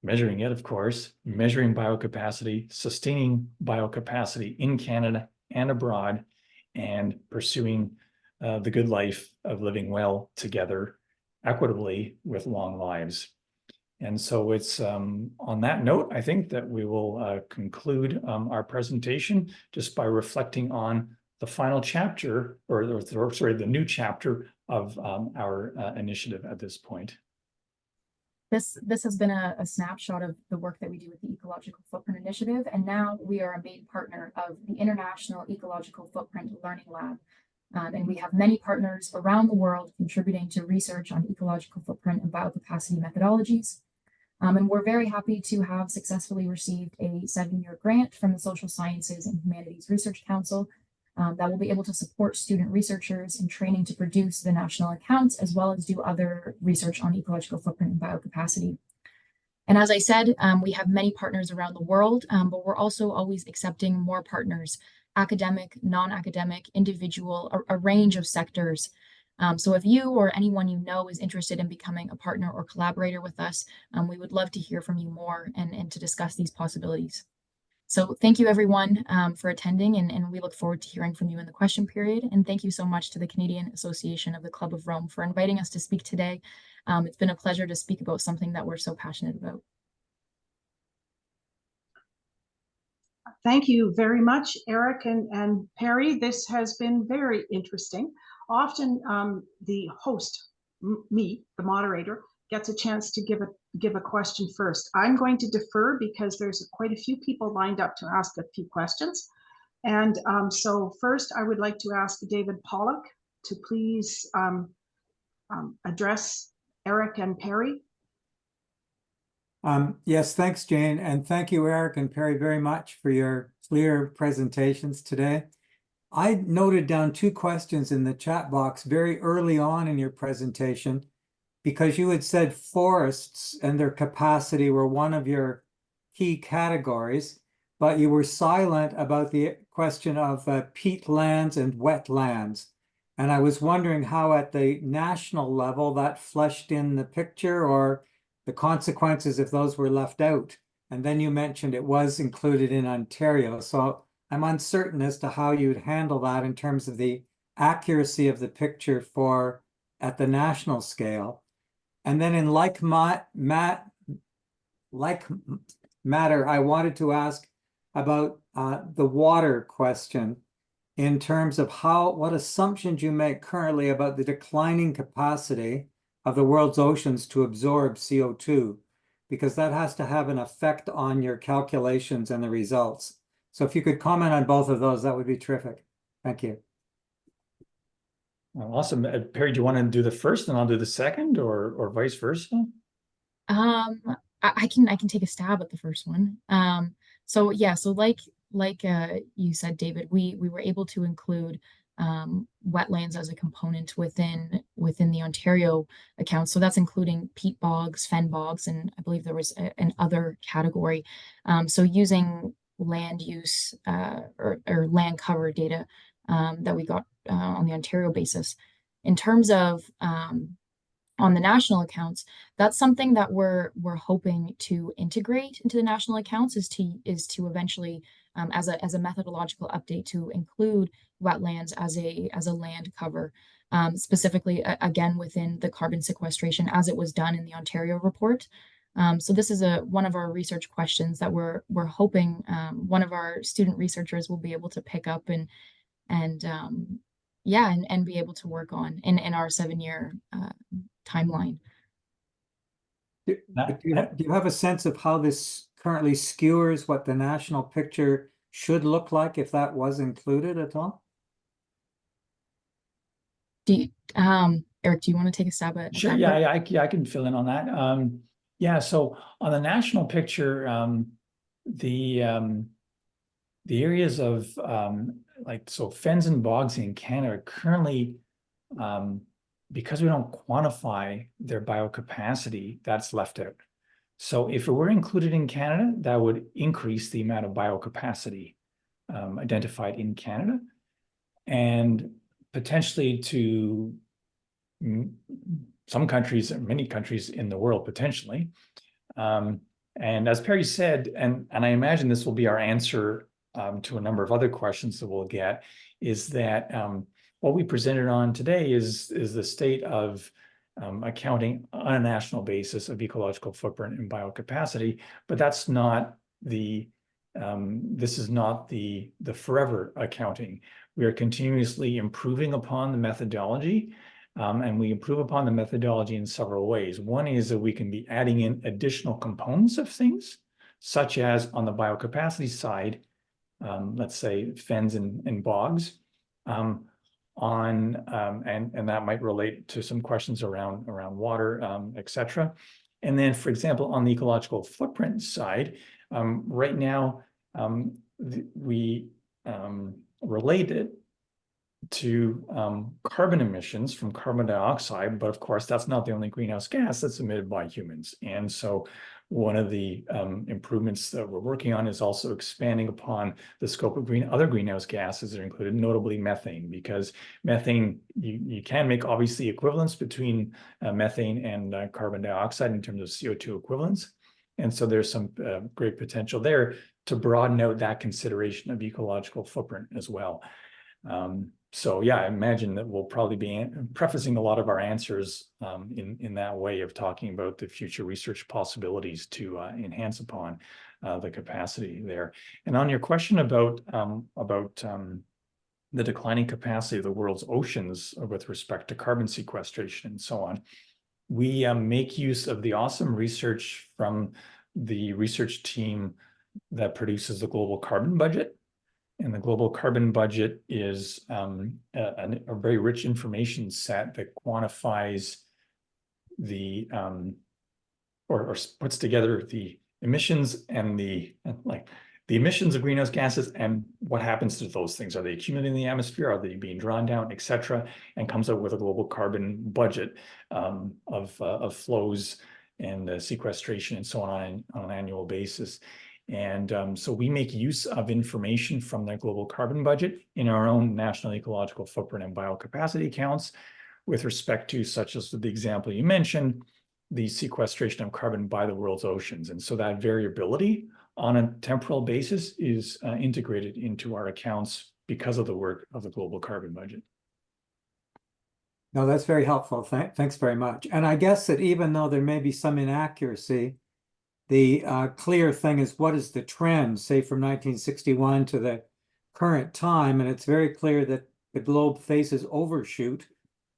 measuring it, of course, measuring biocapacity, sustaining biocapacity in Canada and abroad, and pursuing the good life of living well together equitably with long lives. And so it's on that note, I think that we will conclude our presentation just by reflecting on the final chapter, or sorry, the new chapter of our initiative at this point. This has been a snapshot of the work that we do with the Ecological Footprint Initiative, and now we are a main partner of the International Ecological Footprint Learning Lab. And we have many partners around the world contributing to research on ecological footprint and biocapacity methodologies. And we're very happy to have successfully received a 7-year grant from the Social Sciences and Humanities Research Council that will be able to support student researchers in training to produce the national accounts, as well as do other research on ecological footprint and biocapacity. And as I said, we have many partners around the world, but we're also always accepting more partners, academic, non-academic, individual, a range of sectors. So if you or anyone you know is interested in becoming a partner or collaborator with us, we would love to hear from you more and to discuss these possibilities. So thank you everyone for attending, and we look forward to hearing from you in the question period. And thank you so much to the Canadian Association of the Club of Rome for inviting us to speak today. It's been a pleasure to speak about something that we're so passionate about. Thank you very much, Eric and Peri. This has been very interesting. Often the host, me, the moderator, gets a chance to give a question first. I'm going to defer because there's quite a few people lined up to ask a few questions. And so first I would like to ask David Pollock to please address Eric and Peri. Yes, thanks, Jane. And thank you, Eric and Peri, very much for your clear presentations today. I noted down 2 questions in the chat box very early on in your presentation, because you had said forests and their capacity were one of your key categories, but you were silent about the question of peatlands and wetlands. And I was wondering how at the national level that fleshed in the picture, or the consequences if those were left out. And then you mentioned it was included in Ontario. So I'm uncertain as to how you'd handle that in terms of the accuracy of the picture for at the national scale. And then in like matter, I wanted to ask about the water question in terms of what assumptions you make currently about the declining capacity of the world's oceans to absorb CO2, because that has to have an effect on your calculations and the results. So if you could comment on both of those, that would be terrific. Thank you. Well, awesome. Peri, do you want to do the first and I'll do the second, or vice versa? I can take a stab at the first one. So yeah, so like you said, David, we were able to include wetlands as a component within the Ontario account. So that's including peat bogs, fen bogs, and I believe there was an other category. So using land use or land cover data that we got on the Ontario basis. In terms of on the national accounts, that's something that we're hoping to integrate into the national accounts, is to eventually as a methodological update to include wetlands as a land cover, specifically again within the carbon sequestration as it was done in the Ontario report. So this is one of our research questions that we're hoping one of our student researchers will be able to pick up and be able to work on in our 7-year timeline. Do you have a sense of how this currently skewers what the national picture should look like if that was included at all? Eric, do you want to take a stab at Sure. that? I can fill in on that. Yeah, so on the national picture, the areas of fens and bogs in Canada currently, because we don't quantify their biocapacity, that's left out. So if it were included in Canada, that would increase the amount of biocapacity identified in Canada, and potentially to some countries, many countries in the world, potentially. And as Peri said, and I imagine this will be our answer to a number of other questions that we'll get, is that what we presented on today is the state of accounting on a national basis of ecological footprint and biocapacity, but that's not this is not the forever accounting. We are continuously improving upon the methodology And we improve upon the methodology in several ways. One is that we can be adding in additional components of things, such as on the biocapacity side, let's say fens and bogs, and that might relate to some questions around water, et cetera. And then, for example, on the ecological footprint side, right now, we relate it to carbon emissions from carbon dioxide, but of course, that's not the only greenhouse gas that's emitted by humans. And so one of the improvements that we're working on is also expanding upon the scope of other greenhouse gases that are included, notably methane, because methane, you can make obviously equivalence between methane and carbon dioxide in terms of CO2 equivalents. And so there's some great potential there to broaden out that consideration of ecological footprint as well. So yeah, I imagine that we'll probably be prefacing a lot of our answers in that way of talking about the future research possibilities to enhance upon the capacity there. And on your question about the declining capacity of the world's oceans with respect to carbon sequestration and so on, we make use of the awesome research from the research team that produces the global carbon budget. And the global carbon budget is a very rich information set that quantifies the or puts together the emissions and the emissions of greenhouse gases and what happens to those things. Are they accumulating in the atmosphere? Are they being drawn down, et cetera? And comes up with a global carbon budget of flows and sequestration and so on an annual basis. And so we make use of information from the global carbon budget in our own national ecological footprint and biocapacity accounts with respect to, such as the example you mentioned, the sequestration of carbon by the world's oceans. And so that variability on a temporal basis is integrated into our accounts because of the work of the global carbon budget. No, that's very helpful. Thanks very much. And I guess that even though there may be some inaccuracy, the clear thing is, what is the trend, say, from 1961 to the current time? And it's very clear that the globe faces overshoot,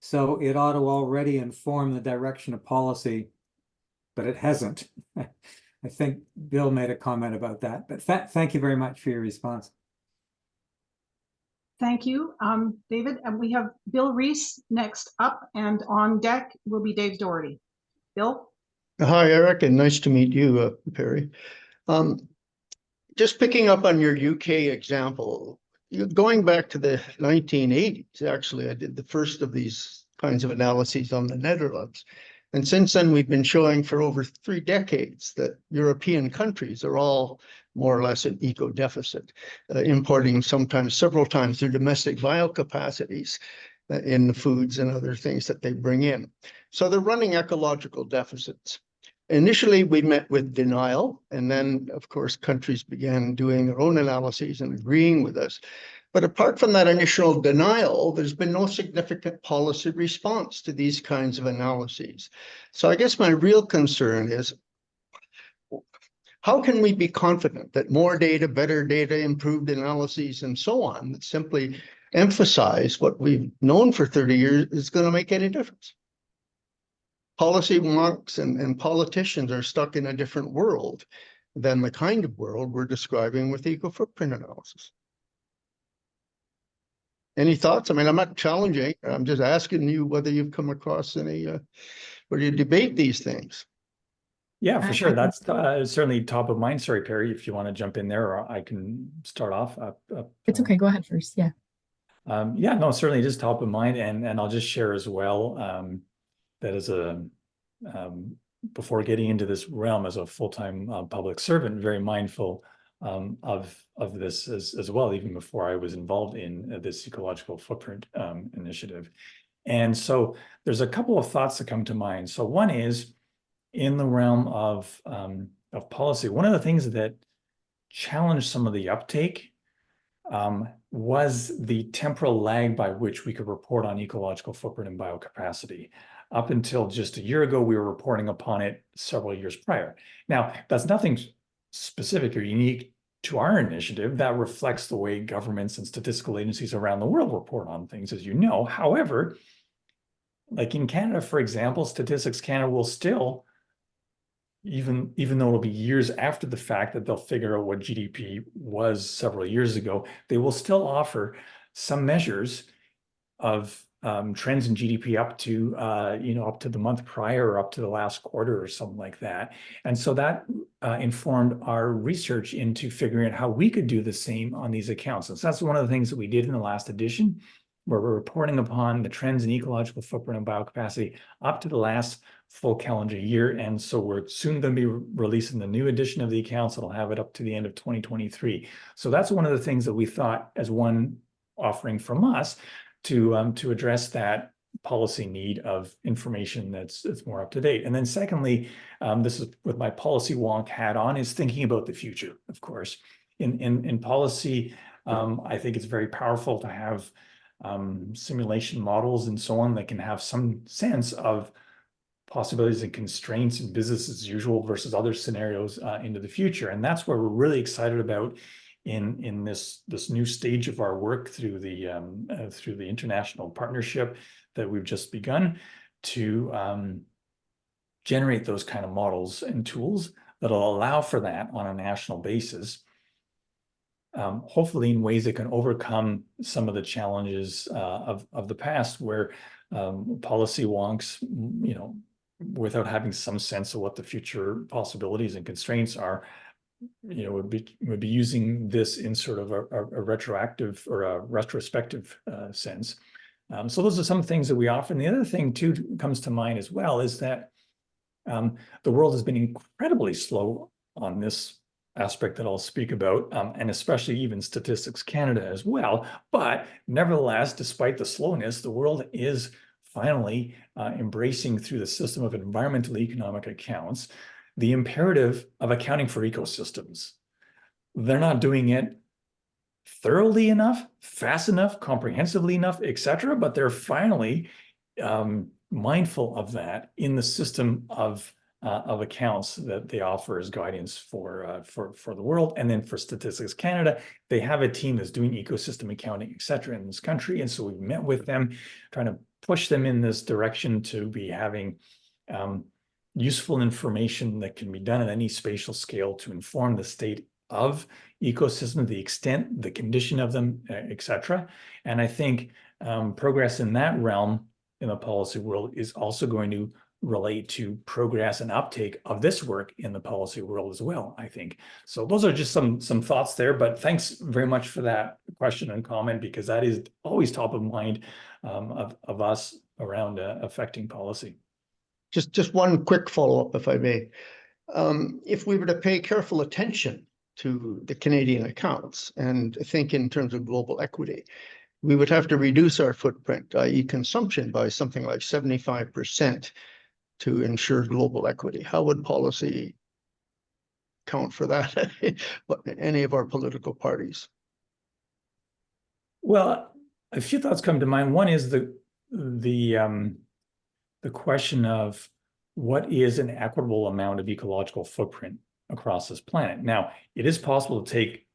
so it ought to already inform the direction of policy, but it hasn't. I think Bill made a comment about that, but thank you very much for your response. Thank you, David. And we have Bill Reese next up, and on deck will be Dave Doherty. Bill? Hi, Eric, and nice to meet you, Peri. Just picking up on your UK example, going back to the 1980s, actually, I did the first of these kinds of analyses on the Netherlands. And since then, we've been showing for over 3 decades that European countries are all more or less in eco-deficit, importing sometimes several times their domestic biocapacities in the foods and other things that they bring in. So they're running ecological deficits. Initially, we met with denial, and then, of course, countries began doing their own analyses and agreeing with us. But apart from that initial denial, there's been no significant policy response to these kinds of analyses. So I guess my real concern is, how can we be confident that more data, better data, improved analyses, and so on, that simply emphasize what we've known for 30 years is going to make any difference? Policy wonks and politicians are stuck in a different world than the kind of world we're describing with eco-footprint analysis. Any thoughts? I mean, I'm not challenging. I'm just asking you whether you've come across any, where you debate these things. Yeah, for sure. That's certainly top of mind. Sorry, Peri, if you want to jump in there, or I can start off. It's okay. Go ahead first. Yeah. Yeah, no, certainly it is top of mind. And I'll just share as well that as before getting into this realm as a full-time public servant, very mindful of this as well, even before I was involved in this ecological footprint initiative. And so there's a couple of thoughts that come to mind. So one is in the realm of policy. One of the things that challenged some of the uptake was the temporal lag by which we could report on ecological footprint and biocapacity. Up until just a year ago, we were reporting upon it several years prior. Now, that's nothing specific or unique to our initiative. That reflects the way governments and statistical agencies around the world report on things, as you know. However, like in Canada, for example, Statistics Canada will still, even though it'll be years after the fact that they'll figure out what GDP was several years ago, they will still offer some measures of trends in GDP up to up to the month prior or up to the last quarter or something like that. And so that informed our research into figuring out how we could do the same on these accounts. And so that's one of the things that we did in the last edition, where we're reporting upon the trends in ecological footprint and biocapacity up to the last full calendar year. And so we're soon going to be releasing the new edition of the accounts. It'll have it up to the end of 2023. So that's one of the things that we thought as one offering from us to address that policy need of information that's more up to date. And then secondly, this is with my policy wonk hat on, is thinking about the future, of course. In policy, I think it's very powerful to have simulation models and so on that can have some sense of possibilities and constraints and business as usual versus other scenarios into the future. And that's where we're really excited about in this new stage of our work through the international partnership that we've just begun to generate those kind of models and tools that'll allow for that on a national basis. Hopefully in ways that can overcome some of the challenges of the past, where policy wonks, without having some sense of what the future possibilities and constraints are, would be using this in sort of a retroactive or a retrospective sense. So those are some things that we offer. And the other thing too comes to mind as well is that the world has been incredibly slow on this aspect that I'll speak about, and especially even Statistics Canada as well. But nevertheless, despite the slowness, the world is finally embracing through the system of environmental economic accounts the imperative of accounting for ecosystems. They're not doing it thoroughly enough, fast enough, comprehensively enough, etc., but they're finally mindful of that in the system of accounts that they offer as guidance for the world. And then for Statistics Canada, they have a team that's doing ecosystem accounting, etc., in this country. And so we've met with them, trying to push them in this direction to be having useful information that can be done at any spatial scale to inform the state of ecosystems, the extent, the condition of them, etc. And I think progress in that realm in the policy world is also going to relate to progress and uptake of this work in the policy world as well, I think. So those are just some thoughts there, but thanks very much for that question and comment, because that is always top of mind of us around affecting policy. Just one quick follow-up, if I may. If we were to pay careful attention to the Canadian accounts and think in terms of global equity, we would have to reduce our footprint, i.e. consumption, by something like 75% to ensure global equity. How would policy count for that? Any of our political parties? Well, a few thoughts come to mind. One is the question of what is an equitable amount of ecological footprint across this planet. Now, it is possible to take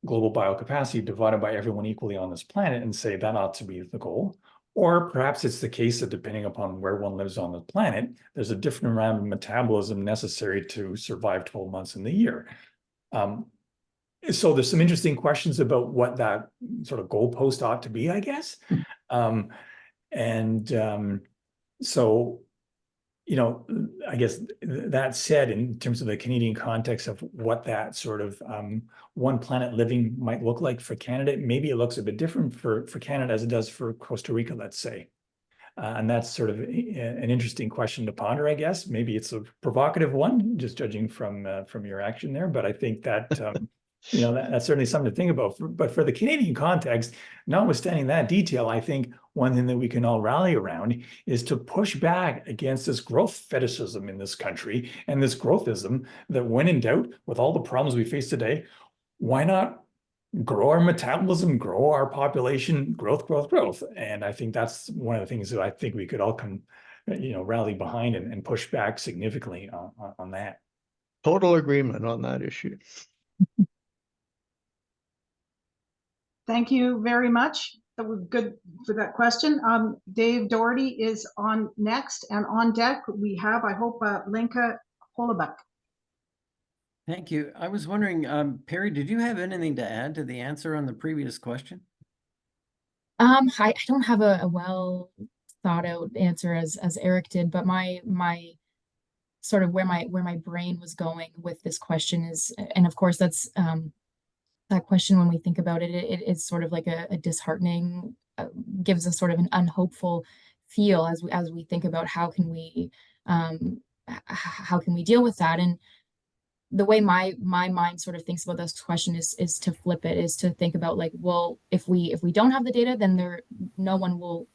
global biocapacity divided by everyone equally on this planet and say that ought to be the goal. Or perhaps it's the case that depending upon where one lives on the planet, there's a different amount of metabolism necessary to survive 12 months in the year. So there's some interesting questions about what that sort of goalpost ought to be, I guess. So, I guess that said, in terms of the Canadian context of what that sort of one planet living might look like for Canada, maybe it looks a bit different for Canada as it does for Costa Rica, let's say. And that's sort of an interesting question to ponder, I guess. Maybe it's a provocative one, just judging from your action there. But I think that that's certainly something to think about. But for the Canadian context, notwithstanding that detail, I think one thing that we can all rally around is to push back against this growth fetishism in this country and this growthism that, when in doubt, with all the problems we face today, why not grow our metabolism, grow our population, growth. And I think that's one of the things that I think we could all rally behind and push back significantly on that. Total agreement on that issue. Thank you very much. That was good for that question. Dave Doherty is on next, and on deck we have, I hope, Linka Holubek. Thank you. I was wondering, Peri, did you have anything to add to the answer on the previous question? I don't have a well thought out answer as Eric did, but my sort of where my brain was going with this question is, and of course that's that question, when we think about it, it is sort of like a disheartening, gives us sort of an unhopeful feel as we think about how can we deal with that. And the way my mind sort of thinks about this question is to flip it, is to think about like, well, if we don't have the data, then no one will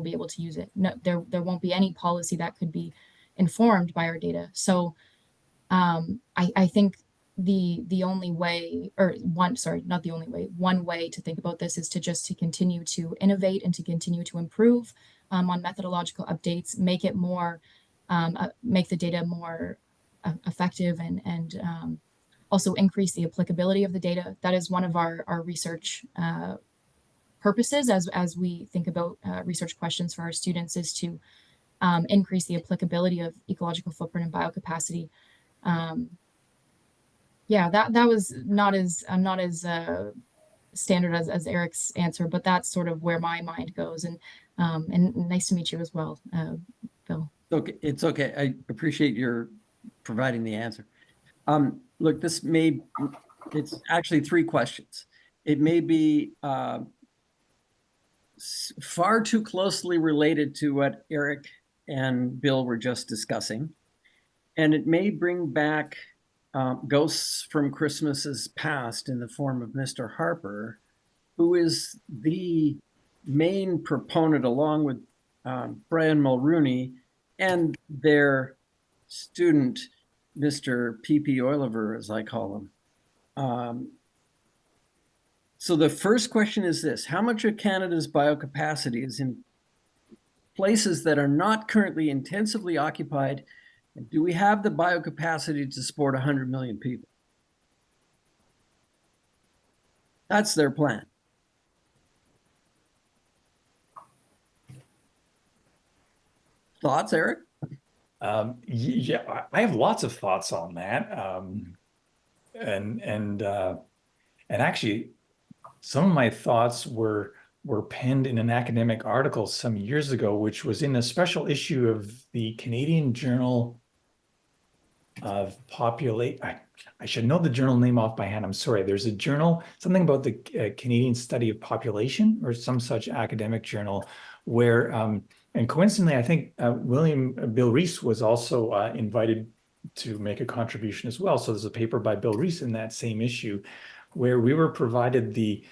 be able to use it. No, there won't be any policy that could be informed by our data. So I think the only way, or not the only way, one way to think about this is to continue to innovate and to continue to improve on methodological updates, make it more, make the data more effective, and also increase the applicability of the data. That is one of our research purposes as we think about research questions for our students, is to increase the applicability of ecological footprint and biocapacity. Yeah, that was not as standard as Eric's answer, but that's sort of where my mind goes. And nice to meet you as well, Bill. Okay, it's okay. I appreciate your providing the answer. Look, it's actually 3 questions. It may be far too closely related to what Eric and Bill were just discussing, and it may bring back ghosts from Christmases past in the form of Mr. Harper, who is the main proponent, along with Brian Mulrooney and their student, Mr. P.P. Oliver, as I call him. So the first question is this: how much of Canada's biocapacity is in places that are not currently intensively occupied? And do we have the biocapacity to support 100 million people? That's their plan. Thoughts, Eric? Yeah, I have lots of thoughts on that. And actually, some of my thoughts were penned in an academic article some years ago, which was in a special issue of the Canadian Journal of Population. I should know the journal name off by hand. I'm sorry. There's a journal, something about the Canadian Study of Population, or some such academic journal, where, and coincidentally, I think Bill Rees was also invited to make a contribution as well. So there's a paper by Bill Rees in that same issue, where we were provided the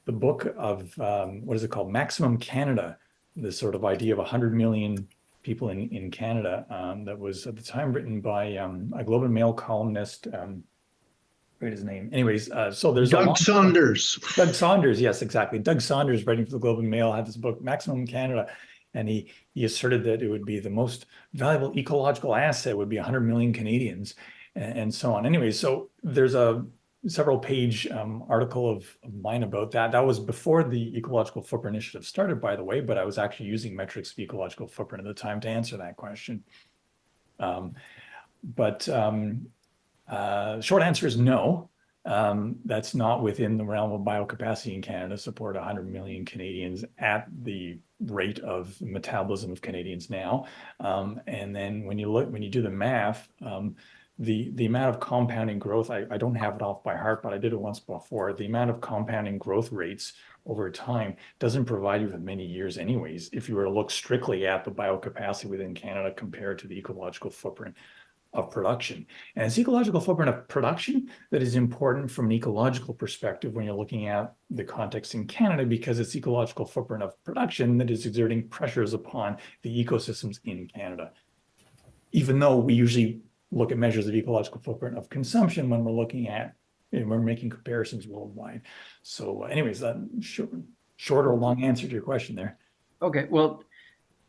book of, what is it called? Maximum Canada, the sort of idea of 100 million people in Canada, that was at the time written by a Globe and Mail columnist. Forget his name. Anyways, so there's Doug Saunders. Doug Saunders, yes, exactly. Doug Saunders, writing for the Globe and Mail, had this book, Maximum Canada, and he asserted that it would be the most valuable ecological asset would be 100 million Canadians, and so on. Anyway, so there's a several page article of mine about that. That was before the Ecological Footprint Initiative started, by the way, but I was actually using metrics of ecological footprint at the time to answer that question. Short answer is no. That's not within the realm of biocapacity in Canada to support 100 million Canadians at the rate of metabolism of Canadians now. And then when you do the math, the amount of compounding growth, I don't have it off by heart, but I did it once before. The amount of compounding growth rates over time doesn't provide you with many years anyways, if you were to look strictly at the biocapacity within Canada compared to the ecological footprint of production. And it's ecological footprint of production that is important from an ecological perspective when you're looking at the context in Canada, because it's ecological footprint of production that is exerting pressures upon the ecosystems in Canada. Even though we usually look at measures of ecological footprint of consumption when we're looking at, and we're making comparisons worldwide. So anyways, that short or long answer to your question there. Okay, well,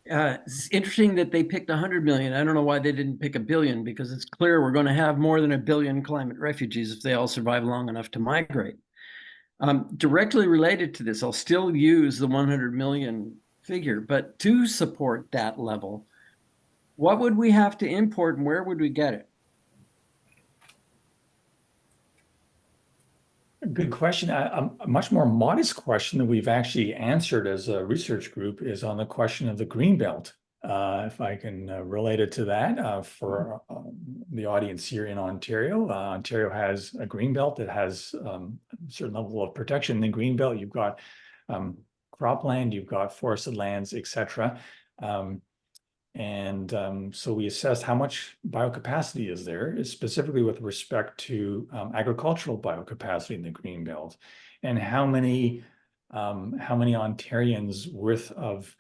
it's interesting that they picked 100 million. I don't know why they didn't pick 1 billion, because it's clear we're going to have more than 1 billion climate refugees if they all survive long enough to migrate. Directly related to this, I'll still use the 100 million figure, but to support that level, what would we have to import and where would we get it? Good question. A much more modest question that we've actually answered as a research group is on the question of the Greenbelt. If I can relate it to that for the audience here in Ontario. Ontario has a Greenbelt that has a certain level of protection. In the Greenbelt, you've got cropland, you've got forested lands, etc. So we assessed how much biocapacity is there, specifically with respect to agricultural biocapacity in the Greenbelt, and how many Ontarians worth of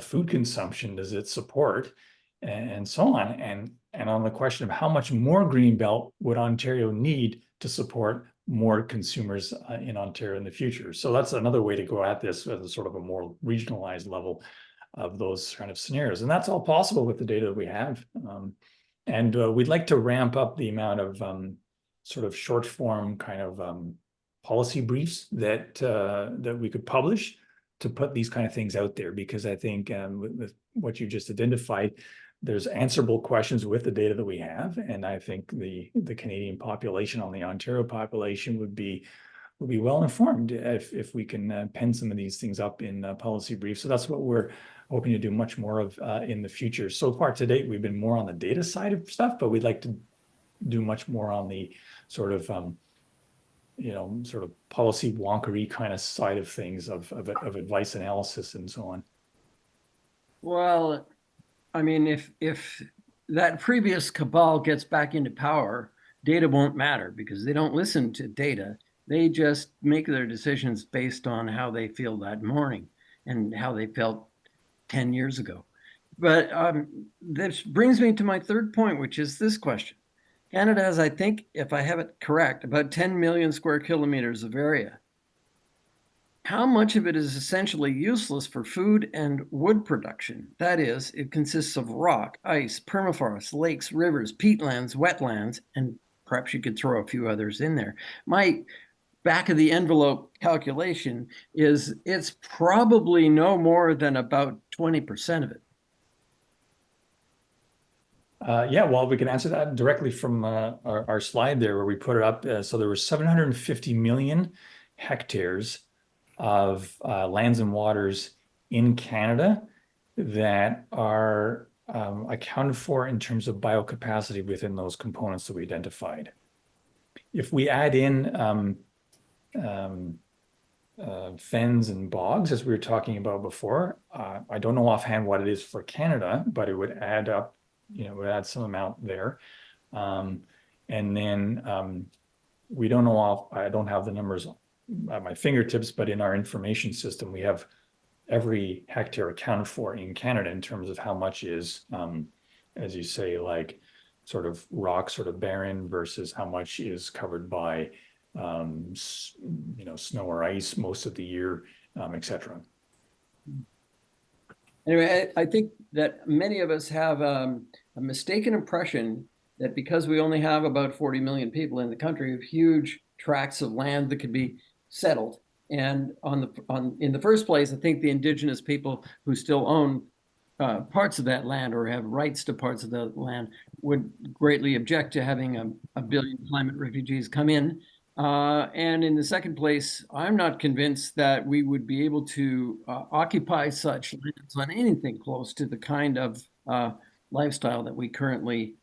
food consumption does it support, and so on. And on the question of how much more Greenbelt would Ontario need to support more consumers in Ontario in the future. So that's another way to go at this at a sort of a more regionalized level of those kind of scenarios. And that's all possible with the data that we have. We'd like to ramp up the amount of sort of short form kind of policy briefs that we could publish to put these kind of things out there, because I think with what you just identified, there's answerable questions with the data that we have. And I think the Canadian population on the Ontario population would be well informed if we can pen some of these things up in policy briefs. So that's what we're hoping to do much more of in the future. So far to date, we've been more on the data side of stuff, but we'd like to do much more on the sort of sort of policy wonkery kind of side of things, of advice analysis and so on. Well, I mean, if that previous cabal gets back into power, data won't matter because they don't listen to data. They just make their decisions based on how they feel that morning and how they felt 10 years ago. But this brings me to my third point, which is this question. Canada has, I think, if I have it correct, about 10 million square kilometers of area. How much of it is essentially useless for food and wood production? That is, it consists of rock, ice, permafrost, lakes, rivers, peatlands, wetlands, and perhaps you could throw a few others in there. My back of the envelope calculation is it's probably no more than about 20% of it. Yeah, well, we can answer that directly from our slide there where we put it up. So there were 750 million hectares of lands and waters in Canada that are accounted for in terms of biocapacity within those components that we identified. If we add in fens and bogs, as we were talking about before, I don't know offhand what it is for Canada, but it would add up, would add some amount there. And then we don't know I don't have the numbers at my fingertips, but in our information system, we have every hectare accounted for in Canada in terms of how much is, as you say, like sort of rock, sort of barren versus how much is covered by, snow or ice most of the year, etc. Anyway, I think that many of us have a mistaken impression that because we only have about 40 million people in the country, of huge tracts of land that could be settled. And in the first place, I think the Indigenous people who still own parts of that land or have rights to parts of the land would greatly object to having a billion climate refugees come in. And in the second place, I'm not convinced that we would be able to occupy such lands on anything close to the kind of lifestyle that we currently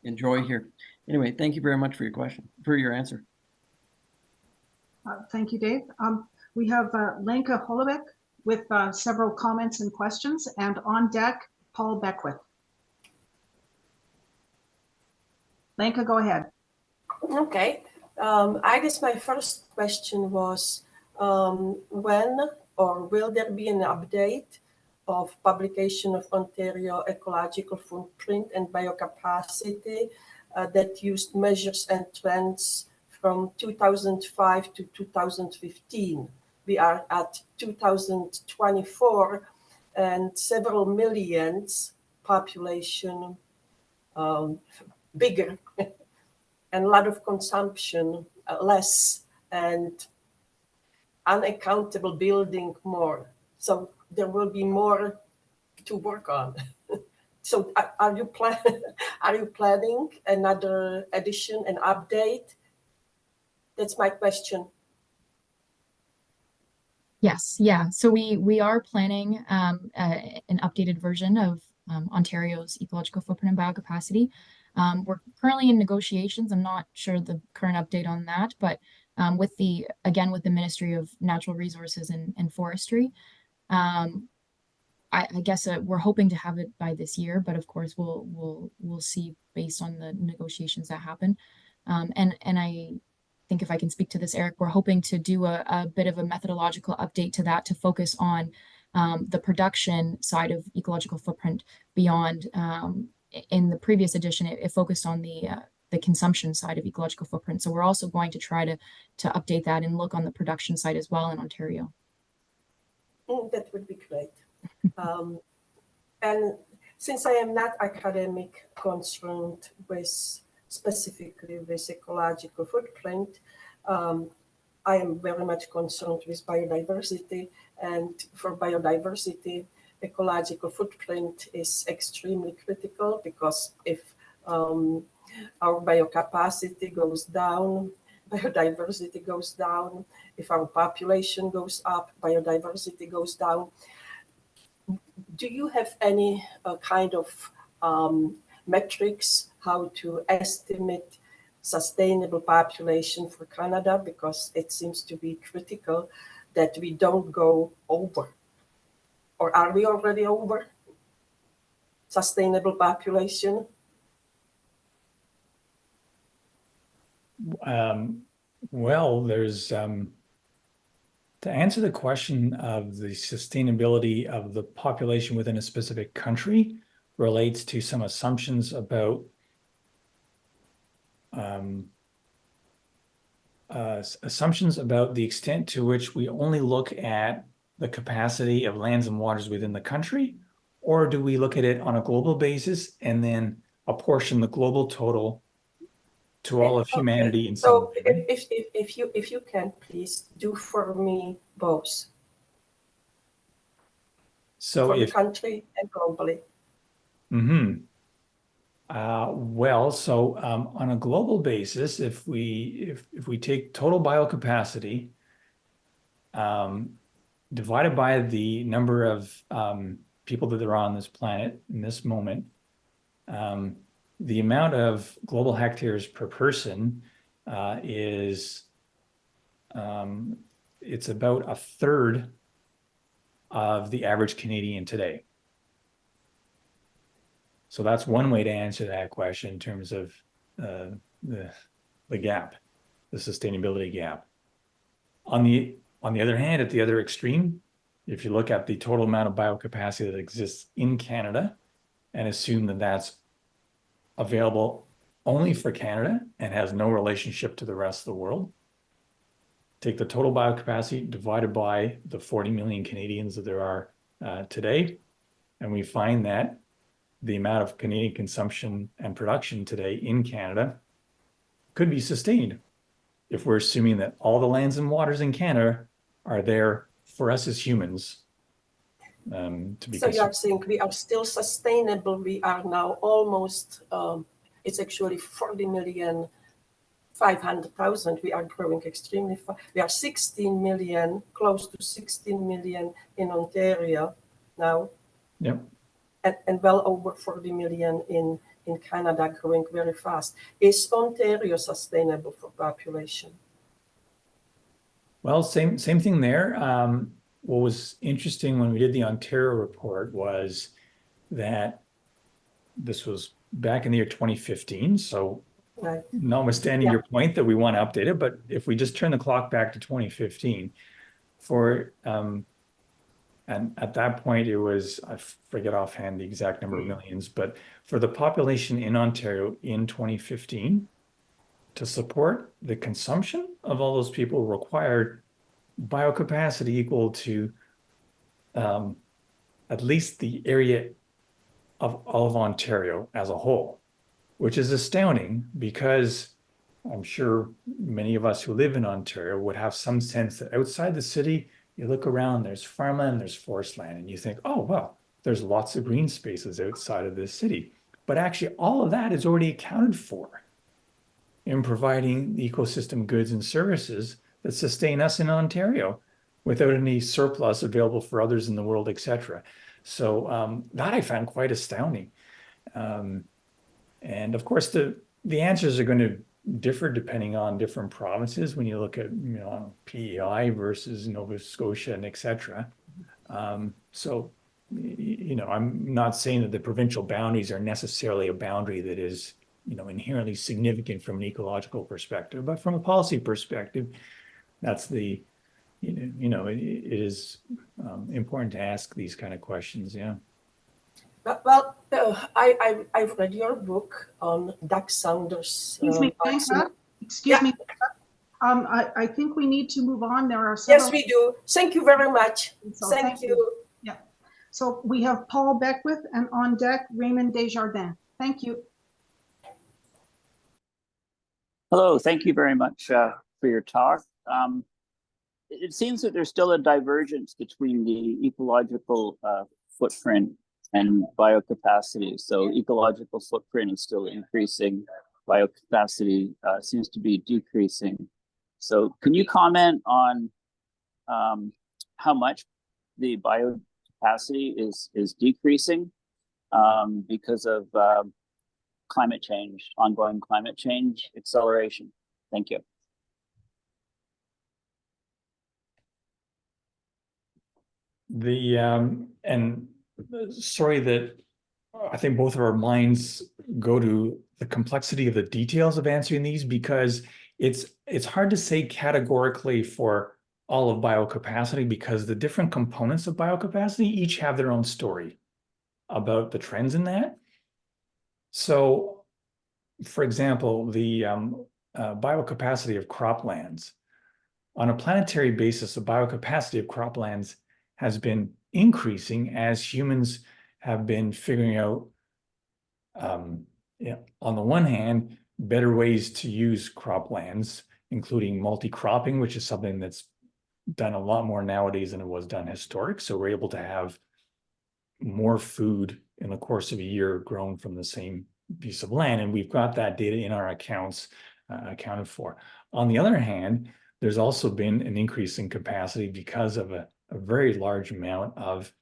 enjoy here. Anyway, thank you very much for your answer. Thank you, Dave. We have Lenka Holubek with several comments and questions, and on deck, Paul Beckwith. Lenka, go ahead. Okay. I guess my first question was when or will there be an update of publication of Ontario Ecological Footprint and Biocapacity that used measures and trends from 2005 to 2015. We are at 2024 and several millions population, bigger and a lot of consumption, less and unaccountable building more. So there will be more to work on. So are you planning another edition, an update? That's my question. Yes, yeah. So we are planning an updated version of Ontario's ecological footprint and biocapacity. We're currently in negotiations. I'm not sure the current update on that, but with the Ministry of Natural Resources and Forestry, I guess we're hoping to have it by this year, but of course we'll see based on the negotiations that happen. And I think if I can speak to this, Eric, we're hoping to do a bit of a methodological update to that to focus on the production side of ecological footprint beyond. In the previous edition, it focused on the consumption side of ecological footprint. So we're also going to try to update that and look on the production side as well in Ontario. That would be great. And since I am not academic concerned with specifically with ecological footprint, I am very much concerned with biodiversity. And for biodiversity, ecological footprint is extremely critical, because if our biocapacity goes down, biodiversity goes down. If our population goes up, biodiversity goes down. Do you have any kind of metrics how to estimate sustainable population for Canada? Because it seems to be critical that we don't go over. Or are we already over sustainable population? Well, there's to answer the question of the sustainability of the population within a specific country relates to some assumptions about the extent to which we only look at the capacity of lands and waters within the country, or do we look at it on a global basis and then apportion the global total to all of humanity in some so way? if you can please do for me both. So for if the country and globally. Well, so on a global basis, if we take total biocapacity divided by the number of people that are on this planet in this moment, the amount of global hectares per person is it's about a third of the average Canadian today. So that's one way to answer that question in terms of the gap, the sustainability gap. On the other hand, at the other extreme, if you look at the total amount of biocapacity that exists in Canada and assume that that's available only for Canada and has no relationship to the rest of the world, take the total biocapacity divided by the 40 million Canadians that there are today, and we find that the amount of Canadian consumption and production today in Canada could be sustained if we're assuming that all the lands and waters in Canada are there for us as humans to be So you are consumed. saying we are still sustainable. We are now almost, it's actually 40 million, 500,000. We are growing extremely fast. We are 16 million, close to 16 million in Ontario now. Yep. And well over 40 million in Canada, growing very fast. Is Ontario sustainable for population? Well, same thing there. What was interesting when we did the Ontario report was that this was back in the year 2015. So Right. notwithstanding your point that we want to update it, but if we just turn the clock back to 2015, and at that point, it was, I forget offhand the exact number of millions, but for the population in Ontario in 2015, to support the consumption of all those people required biocapacity equal to at least the area of all of Ontario as a whole, which is astounding because I'm sure many of us who live in Ontario would have some sense that outside the city, you look around, there's farmland, there's forest land, and you think, oh, well, there's lots of green spaces outside of this city. But actually, all of that is already accounted for in providing ecosystem goods and services that sustain us in Ontario without any surplus available for others in the world, et cetera. So that I found quite astounding. And of course, the answers are going to differ depending on different provinces when you look at, PEI versus Nova Scotia and et cetera. So, I'm not saying that the provincial boundaries are necessarily a boundary that is, inherently significant from an ecological perspective, but from a policy perspective, that's it is important to ask these kind of questions. Yeah. Well, I've read your book on Doug Saunders. Excuse me, Bianca. Excuse me. I think we need to move on. There are several. Yes, we do. Thank you very much. So thank you. Yeah. So we have Paul Beckwith, and on deck, Raymond Desjardins. Thank you. Hello, thank you very much for your talk. It seems that there's still a divergence between the ecological footprint and biocapacity. So ecological footprint is still increasing, biocapacity seems to be decreasing. So can you comment on how much the biocapacity is decreasing because of climate change, ongoing climate change acceleration? Thank you. And sorry that I think both of our minds go to the complexity of the details of answering these, because it's hard to say categorically for all of biocapacity, because the different components of biocapacity each have their own story about the trends in that. So, for example, the biocapacity of croplands. On a planetary basis, the biocapacity of croplands has been increasing as humans have been figuring out, on the one hand, better ways to use croplands, including multi-cropping, which is something that's done a lot more nowadays than it was done historic. So we're able to have more food in the course of a year grown from the same piece of land. And we've got that data in our accounts accounted for. On the other hand, there's also been an increase in capacity because of a very large amount of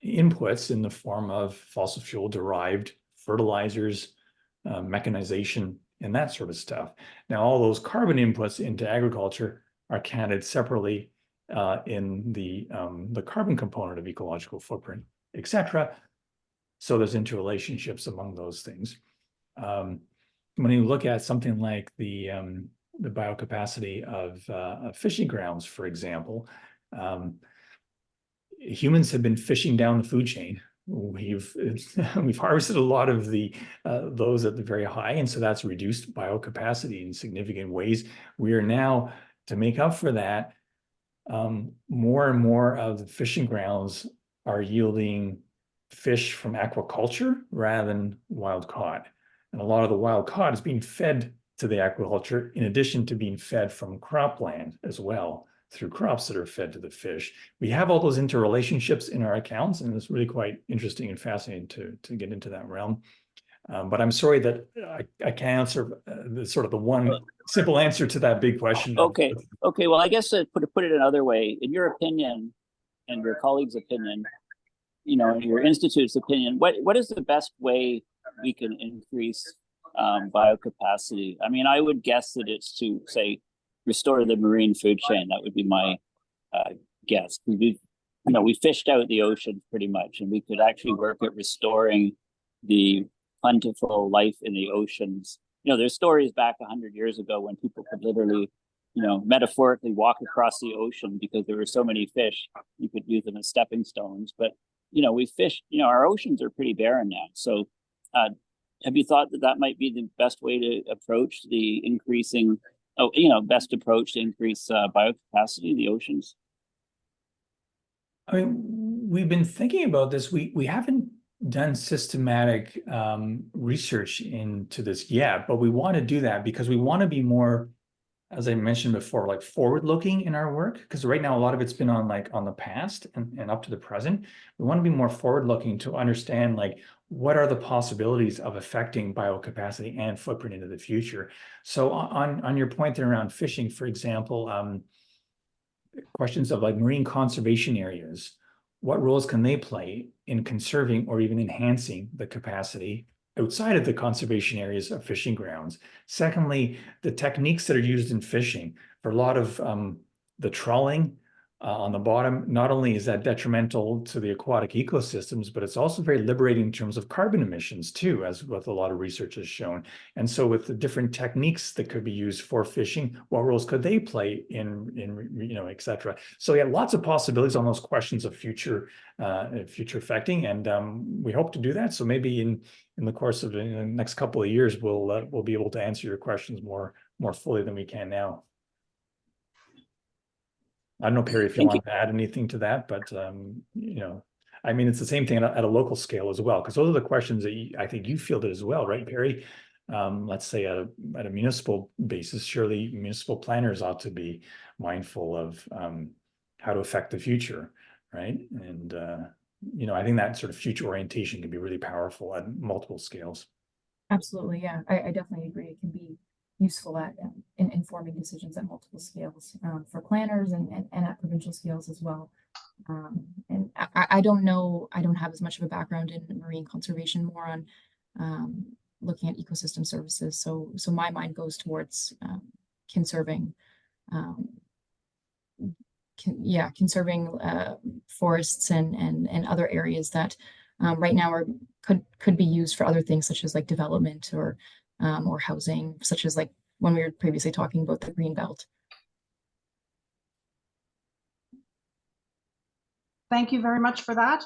inputs in the form of fossil fuel derived fertilizers, mechanization, and that sort of stuff. Now, all those carbon inputs into agriculture are counted separately in the carbon component of ecological footprint, et cetera. So there's interrelationships among those things. When you look at something like the biocapacity of fishing grounds, for example, humans have been fishing down the food chain. We've harvested a lot of those at the very high, and so that's reduced biocapacity in significant ways. We are now, to make up for that, more and more of the fishing grounds are yielding fish from aquaculture rather than wild caught. And a lot of the wild caught is being fed to the aquaculture in addition to being fed from cropland as well, through crops that are fed to the fish. We have all those interrelationships in our accounts, and it's really quite interesting and fascinating to get into that realm. But I'm sorry that I can't answer the one simple answer to that big question. Okay. Well, I guess to put it another way, in your opinion and your colleagues' opinion, your institute's opinion, what is the best way we can increase biocapacity? I mean, I would guess that it's to, say, restore the marine food chain. That would be my guess. We fished out the ocean pretty much, and we could actually work at restoring the plentiful life in the oceans. There's stories back 100 years ago when people could literally, metaphorically walk across the ocean because there were so many fish. You could use them as stepping stones. But, we fished, our oceans are pretty barren now. So have you thought that might be the best way to approach the increasing, best approach to increase biocapacity of the oceans? I mean, we've been thinking about this. We haven't done systematic research into this yet, but we want to do that because we want to be more, as I mentioned before, like forward-looking in our work. Because right now, a lot of it's been on the past and up to the present. We want to be more forward-looking to understand like what are the possibilities of affecting biocapacity and footprint into the future. So on your point there around fishing, for example, questions of like marine conservation areas. What roles can they play in conserving or even enhancing the capacity outside of the conservation areas of fishing grounds? Secondly, the techniques that are used in fishing. For a lot of the trawling on the bottom, not only is that detrimental to the aquatic ecosystems, but it's also very liberating in terms of carbon emissions too, as what a lot of research has shown. And so with the different techniques that could be used for fishing, what roles could they play in et cetera. So yeah, lots of possibilities on those questions of future affecting, and we hope to do that. So maybe in the course of the next couple of years, we'll be able to answer your questions more fully than we can now. I don't know, Peri, if you want to add anything to that, but I mean, it's the same thing at a local scale as well, because those are the questions that I think you fielded as well, right, Peri? Let's say at a municipal basis, surely municipal planners ought to be mindful of how to affect the future, right? And I think that sort of future orientation can be really powerful at multiple scales. Absolutely, yeah, I definitely agree. It can be useful at in informing decisions at multiple scales for planners and at provincial scales as well. And I don't know, I don't have as much of a background in marine conservation, more on looking at ecosystem services. So my mind goes towards conserving, conserving forests and other areas that right now could be used for other things, such as like development or housing, such as like when we were previously talking about the green belt. Thank you very much for that.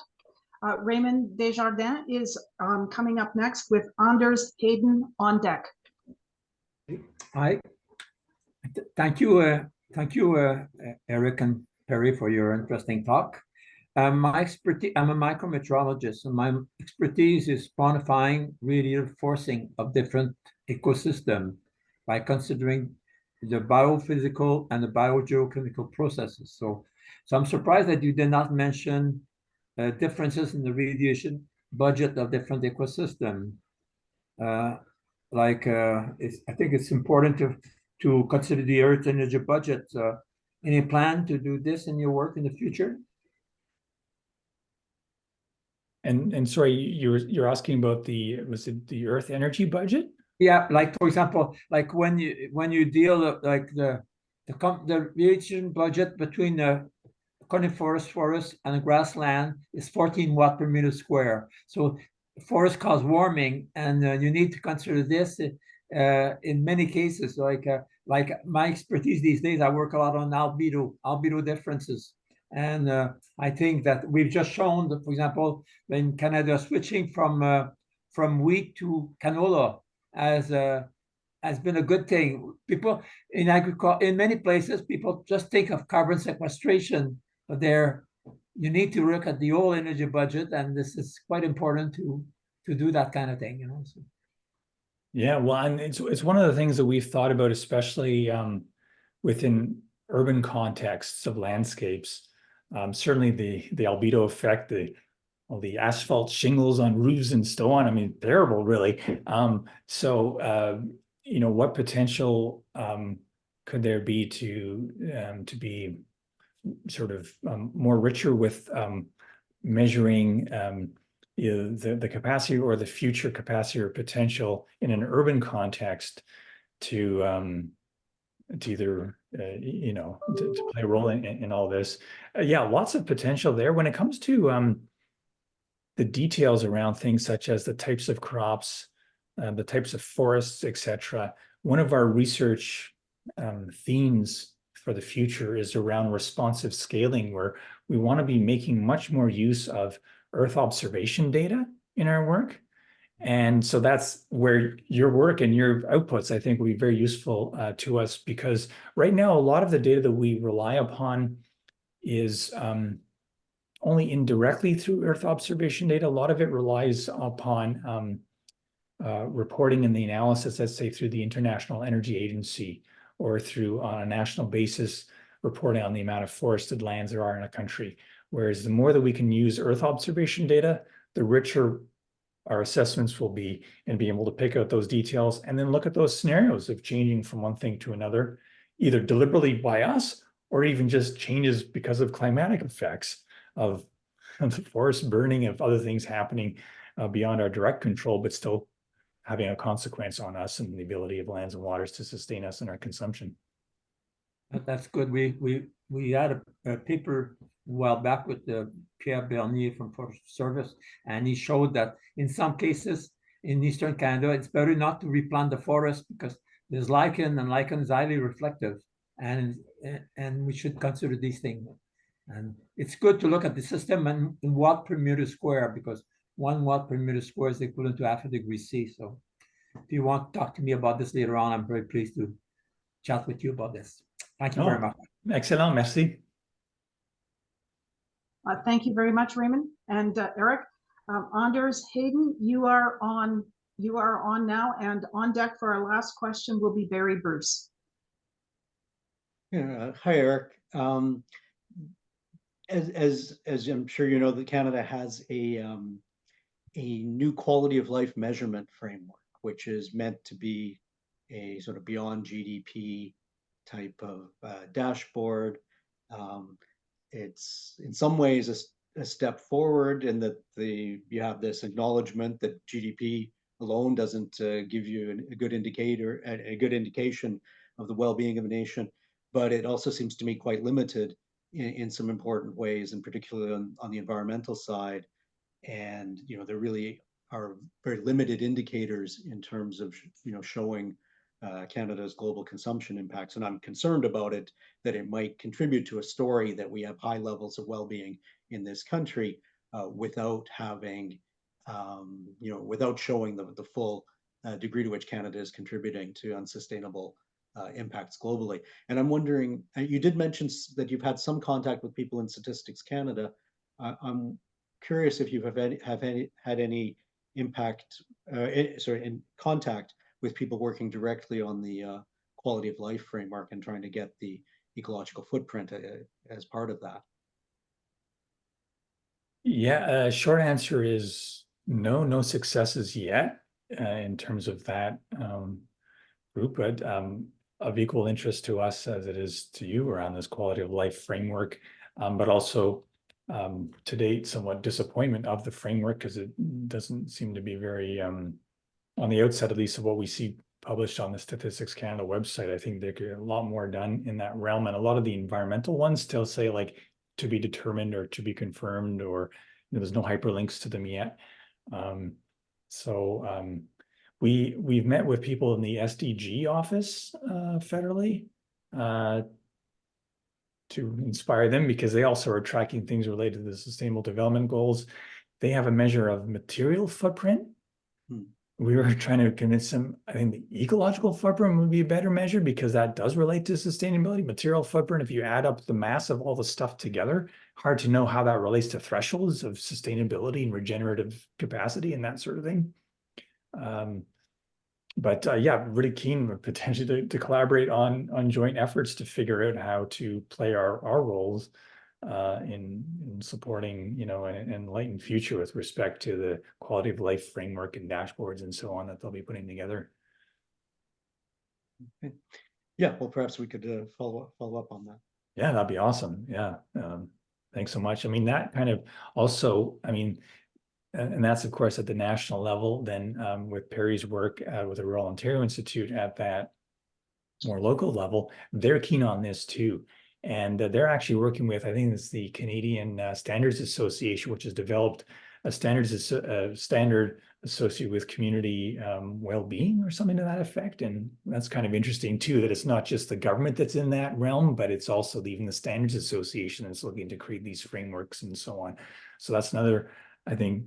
Raymond Desjardins is coming up next with Anders Hayden on deck. Hi. Thank you, Eric and Peri, for your interesting talk. My expertise, I'm a micrometeorologist, and my expertise is quantifying reinforcing of different ecosystems by considering the biophysical and the biogeochemical processes. So I'm surprised that you did not mention differences in the radiation budget of different ecosystems. I think it's important to consider the Earth energy budget. Any plan to do this in your work in the future? And sorry, you're asking about was it the Earth energy budget? Yeah, like for example, like when you deal like the radiation budget between the coniferous forest and the grassland is 14 watt per meter square. So forest cause warming, and you need to consider this in many cases. Like my expertise these days, I work a lot on albedo differences. And I think that we've just shown that, for example, in Canada, switching from wheat to canola has been a good thing. People in agriculture, in many places, people just think of carbon sequestration, but you need to look at the whole energy budget, and this is quite important to do that kind of thing, So. Yeah, well, and it's one of the things that we've thought about, especially within urban contexts of landscapes. Certainly the albedo effect, the asphalt shingles on roofs and so on. I mean, terrible, really. What potential could there be to be sort of more richer with measuring the capacity or the future capacity or potential in an urban context to either to play a role in all this. Yeah, lots of potential there when it comes to the details around things such as the types of crops, the types of forests, etc. One of our research themes for the future is around responsive scaling, where we want to be making much more use of Earth observation data in our work. And so that's where your work and your outputs, I think, will be very useful to us, because right now, a lot of the data that we rely upon is only indirectly through Earth observation data. A lot of it relies upon reporting and the analysis, let's say through the International Energy Agency, or through, on a national basis, reporting on the amount of forested lands there are in a country. Whereas the more that we can use Earth observation data, the richer our assessments will be, and be able to pick out those details and then look at those scenarios of changing from one thing to another, either deliberately by us or even just changes because of climatic effects of the forest burning, of other things happening beyond our direct control, but still having a consequence on us and the ability of lands and waters to sustain us in our consumption. That's good. We had a paper a while back with Pierre Bernier from Forest Service, and he showed that in some cases in Eastern Canada, it's better not to replant the forest because there's lichen, and lichen is highly reflective, and we should consider these things. And it's good to look at the system and in watt per meter square, because 1 watt per meter square is equivalent to half a degree C. So if you want to talk to me about this later on, I'm very pleased to chat with you about this. Thank you very much. Excellent, merci. Thank you very much, Raymond and Eric. Anders Hayden, you are on now, and on deck for our last question will be Barry Bruce. Yeah, hi, Eric. As I'm sure you know, that Canada has a new quality of life measurement framework, which is meant to be a sort of beyond GDP type of dashboard. It's in some ways a step forward in that you have this acknowledgement that GDP alone doesn't give you a good indicator, a good indication of the well-being of a nation, but it also seems to me quite limited in some important ways, and particularly on the environmental side. And there really are very limited indicators in terms of showing Canada's global consumption impacts. And I'm concerned about it, that it might contribute to a story that we have high levels of well-being in this country without having, without showing the full degree to which Canada is contributing to unsustainable impacts globally. And I'm wondering, you did mention that you've had some contact with people in Statistics Canada. I'm curious if you have had any impact, in contact with people working directly on the quality of life framework and trying to get the ecological footprint as part of that. Yeah, short answer is no successes yet in terms of that group, but of equal interest to us as it is to you around this quality of life framework, but also to date somewhat disappointment of the framework, because it doesn't seem to be very, on the outset at least, of what we see published on the Statistics Canada website. I think there could be a lot more done in that realm, and a lot of the environmental ones still say like to be determined or to be confirmed, or there's no hyperlinks to them yet. We've met with people in the SDG office federally to inspire them, because they also are tracking things related to the Sustainable Development Goals. They have a measure of material footprint. We were trying to convince them, I think the ecological footprint would be a better measure, because that does relate to sustainability. Material footprint, if you add up the mass of all the stuff together, hard to know how that relates to thresholds of sustainability and regenerative capacity and that sort of thing. Yeah, really keen potentially to collaborate on joint efforts to figure out how to play our roles in supporting, an enlightened future with respect to the quality of life framework and dashboards and so on that they'll be putting together. Okay. Yeah, well, perhaps we could follow up on that. Yeah, that'd be awesome. Yeah, thanks so much. I mean, that kind of also, and that's of course at the national level. Then with Peri's work with the Royal Ontario Institute at that more local level, they're keen on this too. And they're actually working with, I think it's the Canadian Standards Association, which has developed a standard associated with community well-being or something to that effect. And that's kind of interesting too, that it's not just the government that's in that realm, but it's also even the Standards Association that's looking to create these frameworks and so on. So that's another, I think,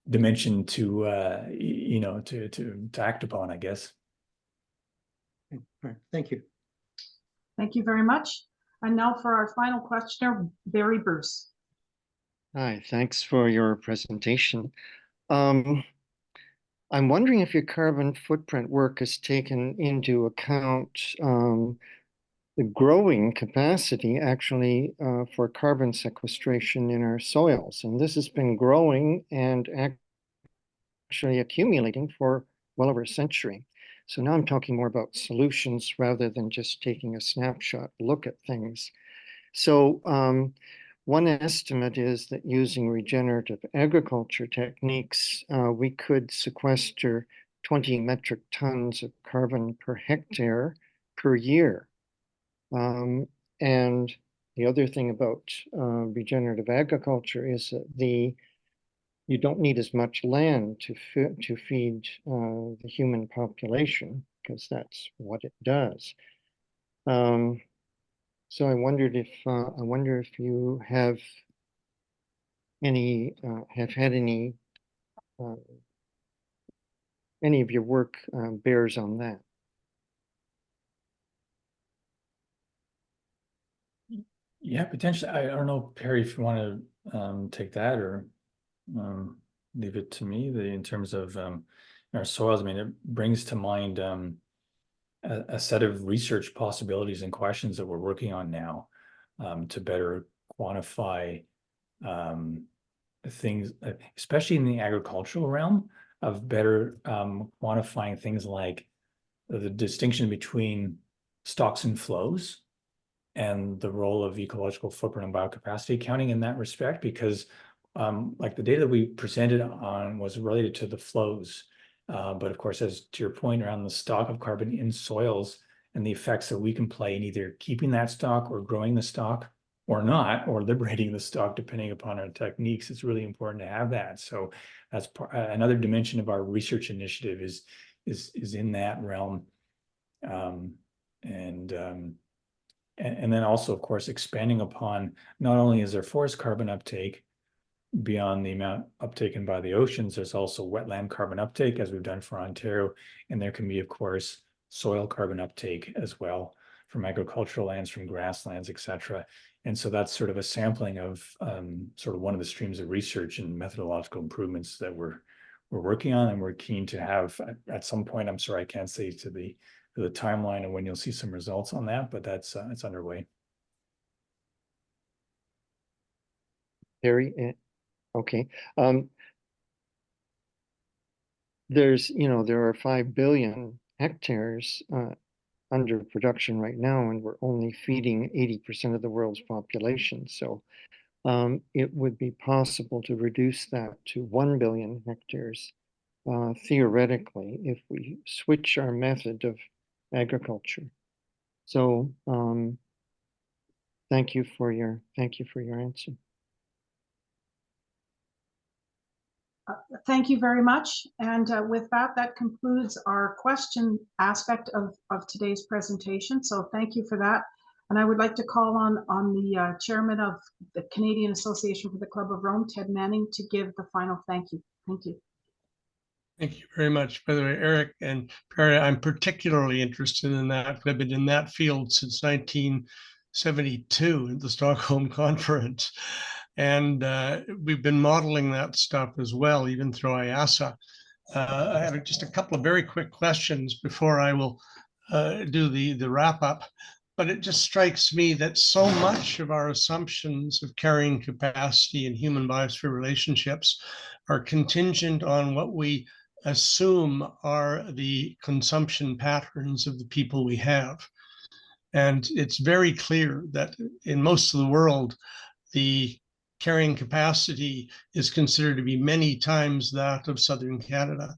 dimension to act upon, I guess. All right, thank you. Thank you very much. And now for our final questioner, Barry Bruce. Hi, thanks for your presentation. I'm wondering if your carbon footprint work has taken into account the growing capacity actually for carbon sequestration in our soils. And this has been growing and actually accumulating for well over a century. So now I'm talking more about solutions rather than just taking a snapshot look at things. So one estimate is that using regenerative agriculture techniques, we could sequester 20 metric tons of carbon per hectare per year. And the other thing about regenerative agriculture is that you don't need as much land to feed the human population, because that's what it does. So I wonder if you have had any of your work bears on that. Yeah, potentially. I don't know, Peri, if you want to take that or leave it to me. In terms of our soils, I mean, it brings to mind a set of research possibilities and questions that we're working on now to better quantify things, especially in the agricultural realm, of better quantifying things like the distinction between stocks and flows and the role of ecological footprint and biocapacity accounting in that respect, because like the data that we presented on was related to the flows. But of course, as to your point around the stock of carbon in soils and the effects that we can play in either keeping that stock or growing the stock or not, or liberating the stock, depending upon our techniques, it's really important to have that. So that's another dimension of our research initiative is in that realm. And then also, of course, expanding upon not only is there forest carbon uptake beyond the amount uptaken by the oceans, there's also wetland carbon uptake, as we've done for Ontario, and there can be, of course, soil carbon uptake as well from agricultural lands, from grasslands, etc. And so that's sort of a sampling of sort of one of the streams of research and methodological improvements that we're working on, and we're keen to have at some point. I'm sorry, I can't say to the timeline of when you'll see some results on that, but that's it's underway. Peri, okay. There are 5 billion hectares under production right now, and we're only feeding 80% of the world's population. So it would be possible to reduce that to 1 billion hectares theoretically if we switch our method of agriculture. So thank you for your answer. Thank you very much. And with that, that concludes our question aspect of today's presentation. So thank you for that. And I would like to call on the chairman of the Canadian Association for the Club of Rome, Ted Manning, to give the final thank you. Thank you. Thank you very much. By the way, Eric and Peri, I'm particularly interested in that. I've been in that field since 1972 at the Stockholm Conference. And we've been modeling that stuff as well, even through IASA. I have just a couple of very quick questions before I will do the wrap up. But it just strikes me that so much of our assumptions of carrying capacity and human biosphere relationships are contingent on what we assume are the consumption patterns of the people we have. And it's very clear that in most of the world, the carrying capacity is considered to be many times that of southern Canada.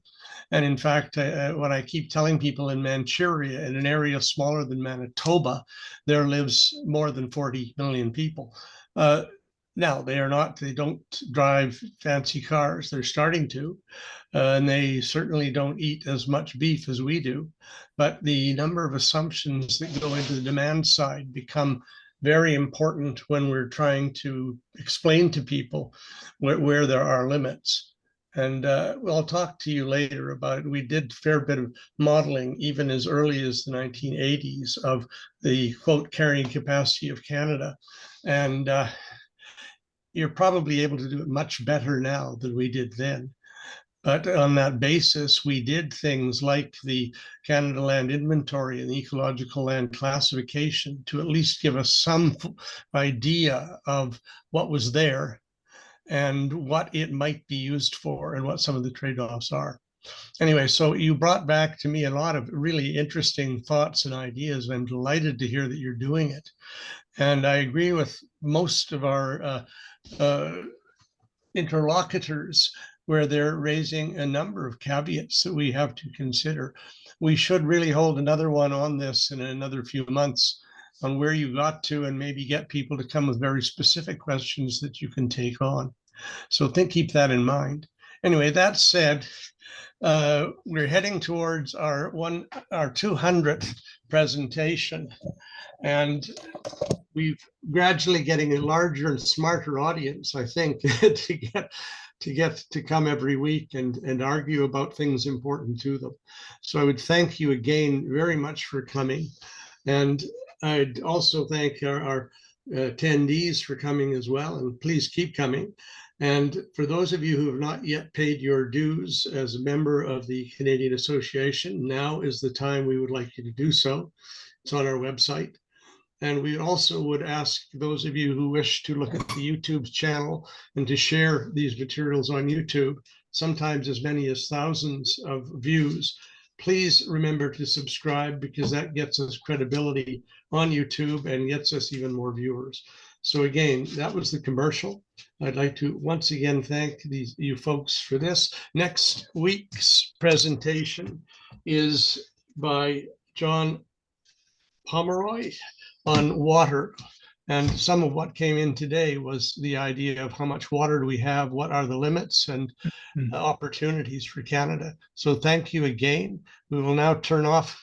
And in fact, what I keep telling people in Manchuria, in an area smaller than Manitoba, there lives more than 40 million people. Now, they don't drive fancy cars. They're starting to, and they certainly don't eat as much beef as we do. But the number of assumptions that go into the demand side become very important when we're trying to explain to people where there are limits. And I'll talk to you later about it. We did a fair bit of modeling even as early as the 1980s of the quote carrying capacity of Canada. And you're probably able to do it much better now than we did then. But on that basis, we did things like the Canada Land Inventory and the Ecological Land Classification to at least give us some idea of what was there and what it might be used for and what some of the trade-offs are. Anyway, so you brought back to me a lot of really interesting thoughts and ideas. I'm delighted to hear that you're doing it. And I agree with most of our interlocutors where they're raising a number of caveats that we have to consider. We should really hold another one on this in another few months on where you got to, and maybe get people to come with very specific questions that you can take on. So keep that in mind. Anyway, that said, we're heading towards our 200th presentation, and we've gradually getting a larger and smarter audience, I think, to come every week and argue about things important to them. So I would thank you again very much for coming. And I'd also thank our attendees for coming as well, and please keep coming. And for those of you who have not yet paid your dues as a member of the Canadian Association, now is the time we would like you to do so. It's on our website. And we also would ask those of you who wish to look at the YouTube channel and to share these materials on YouTube, sometimes as many as thousands of views. Please remember to subscribe, because that gets us credibility on YouTube and gets us even more viewers. So again, that was the commercial. I'd like to once again thank you folks for this. Next week's presentation is by John Pomeroy on water. And some of what came in today was the idea of how much water do we have, what are the limits and opportunities for Canada. So thank you again. We will now turn off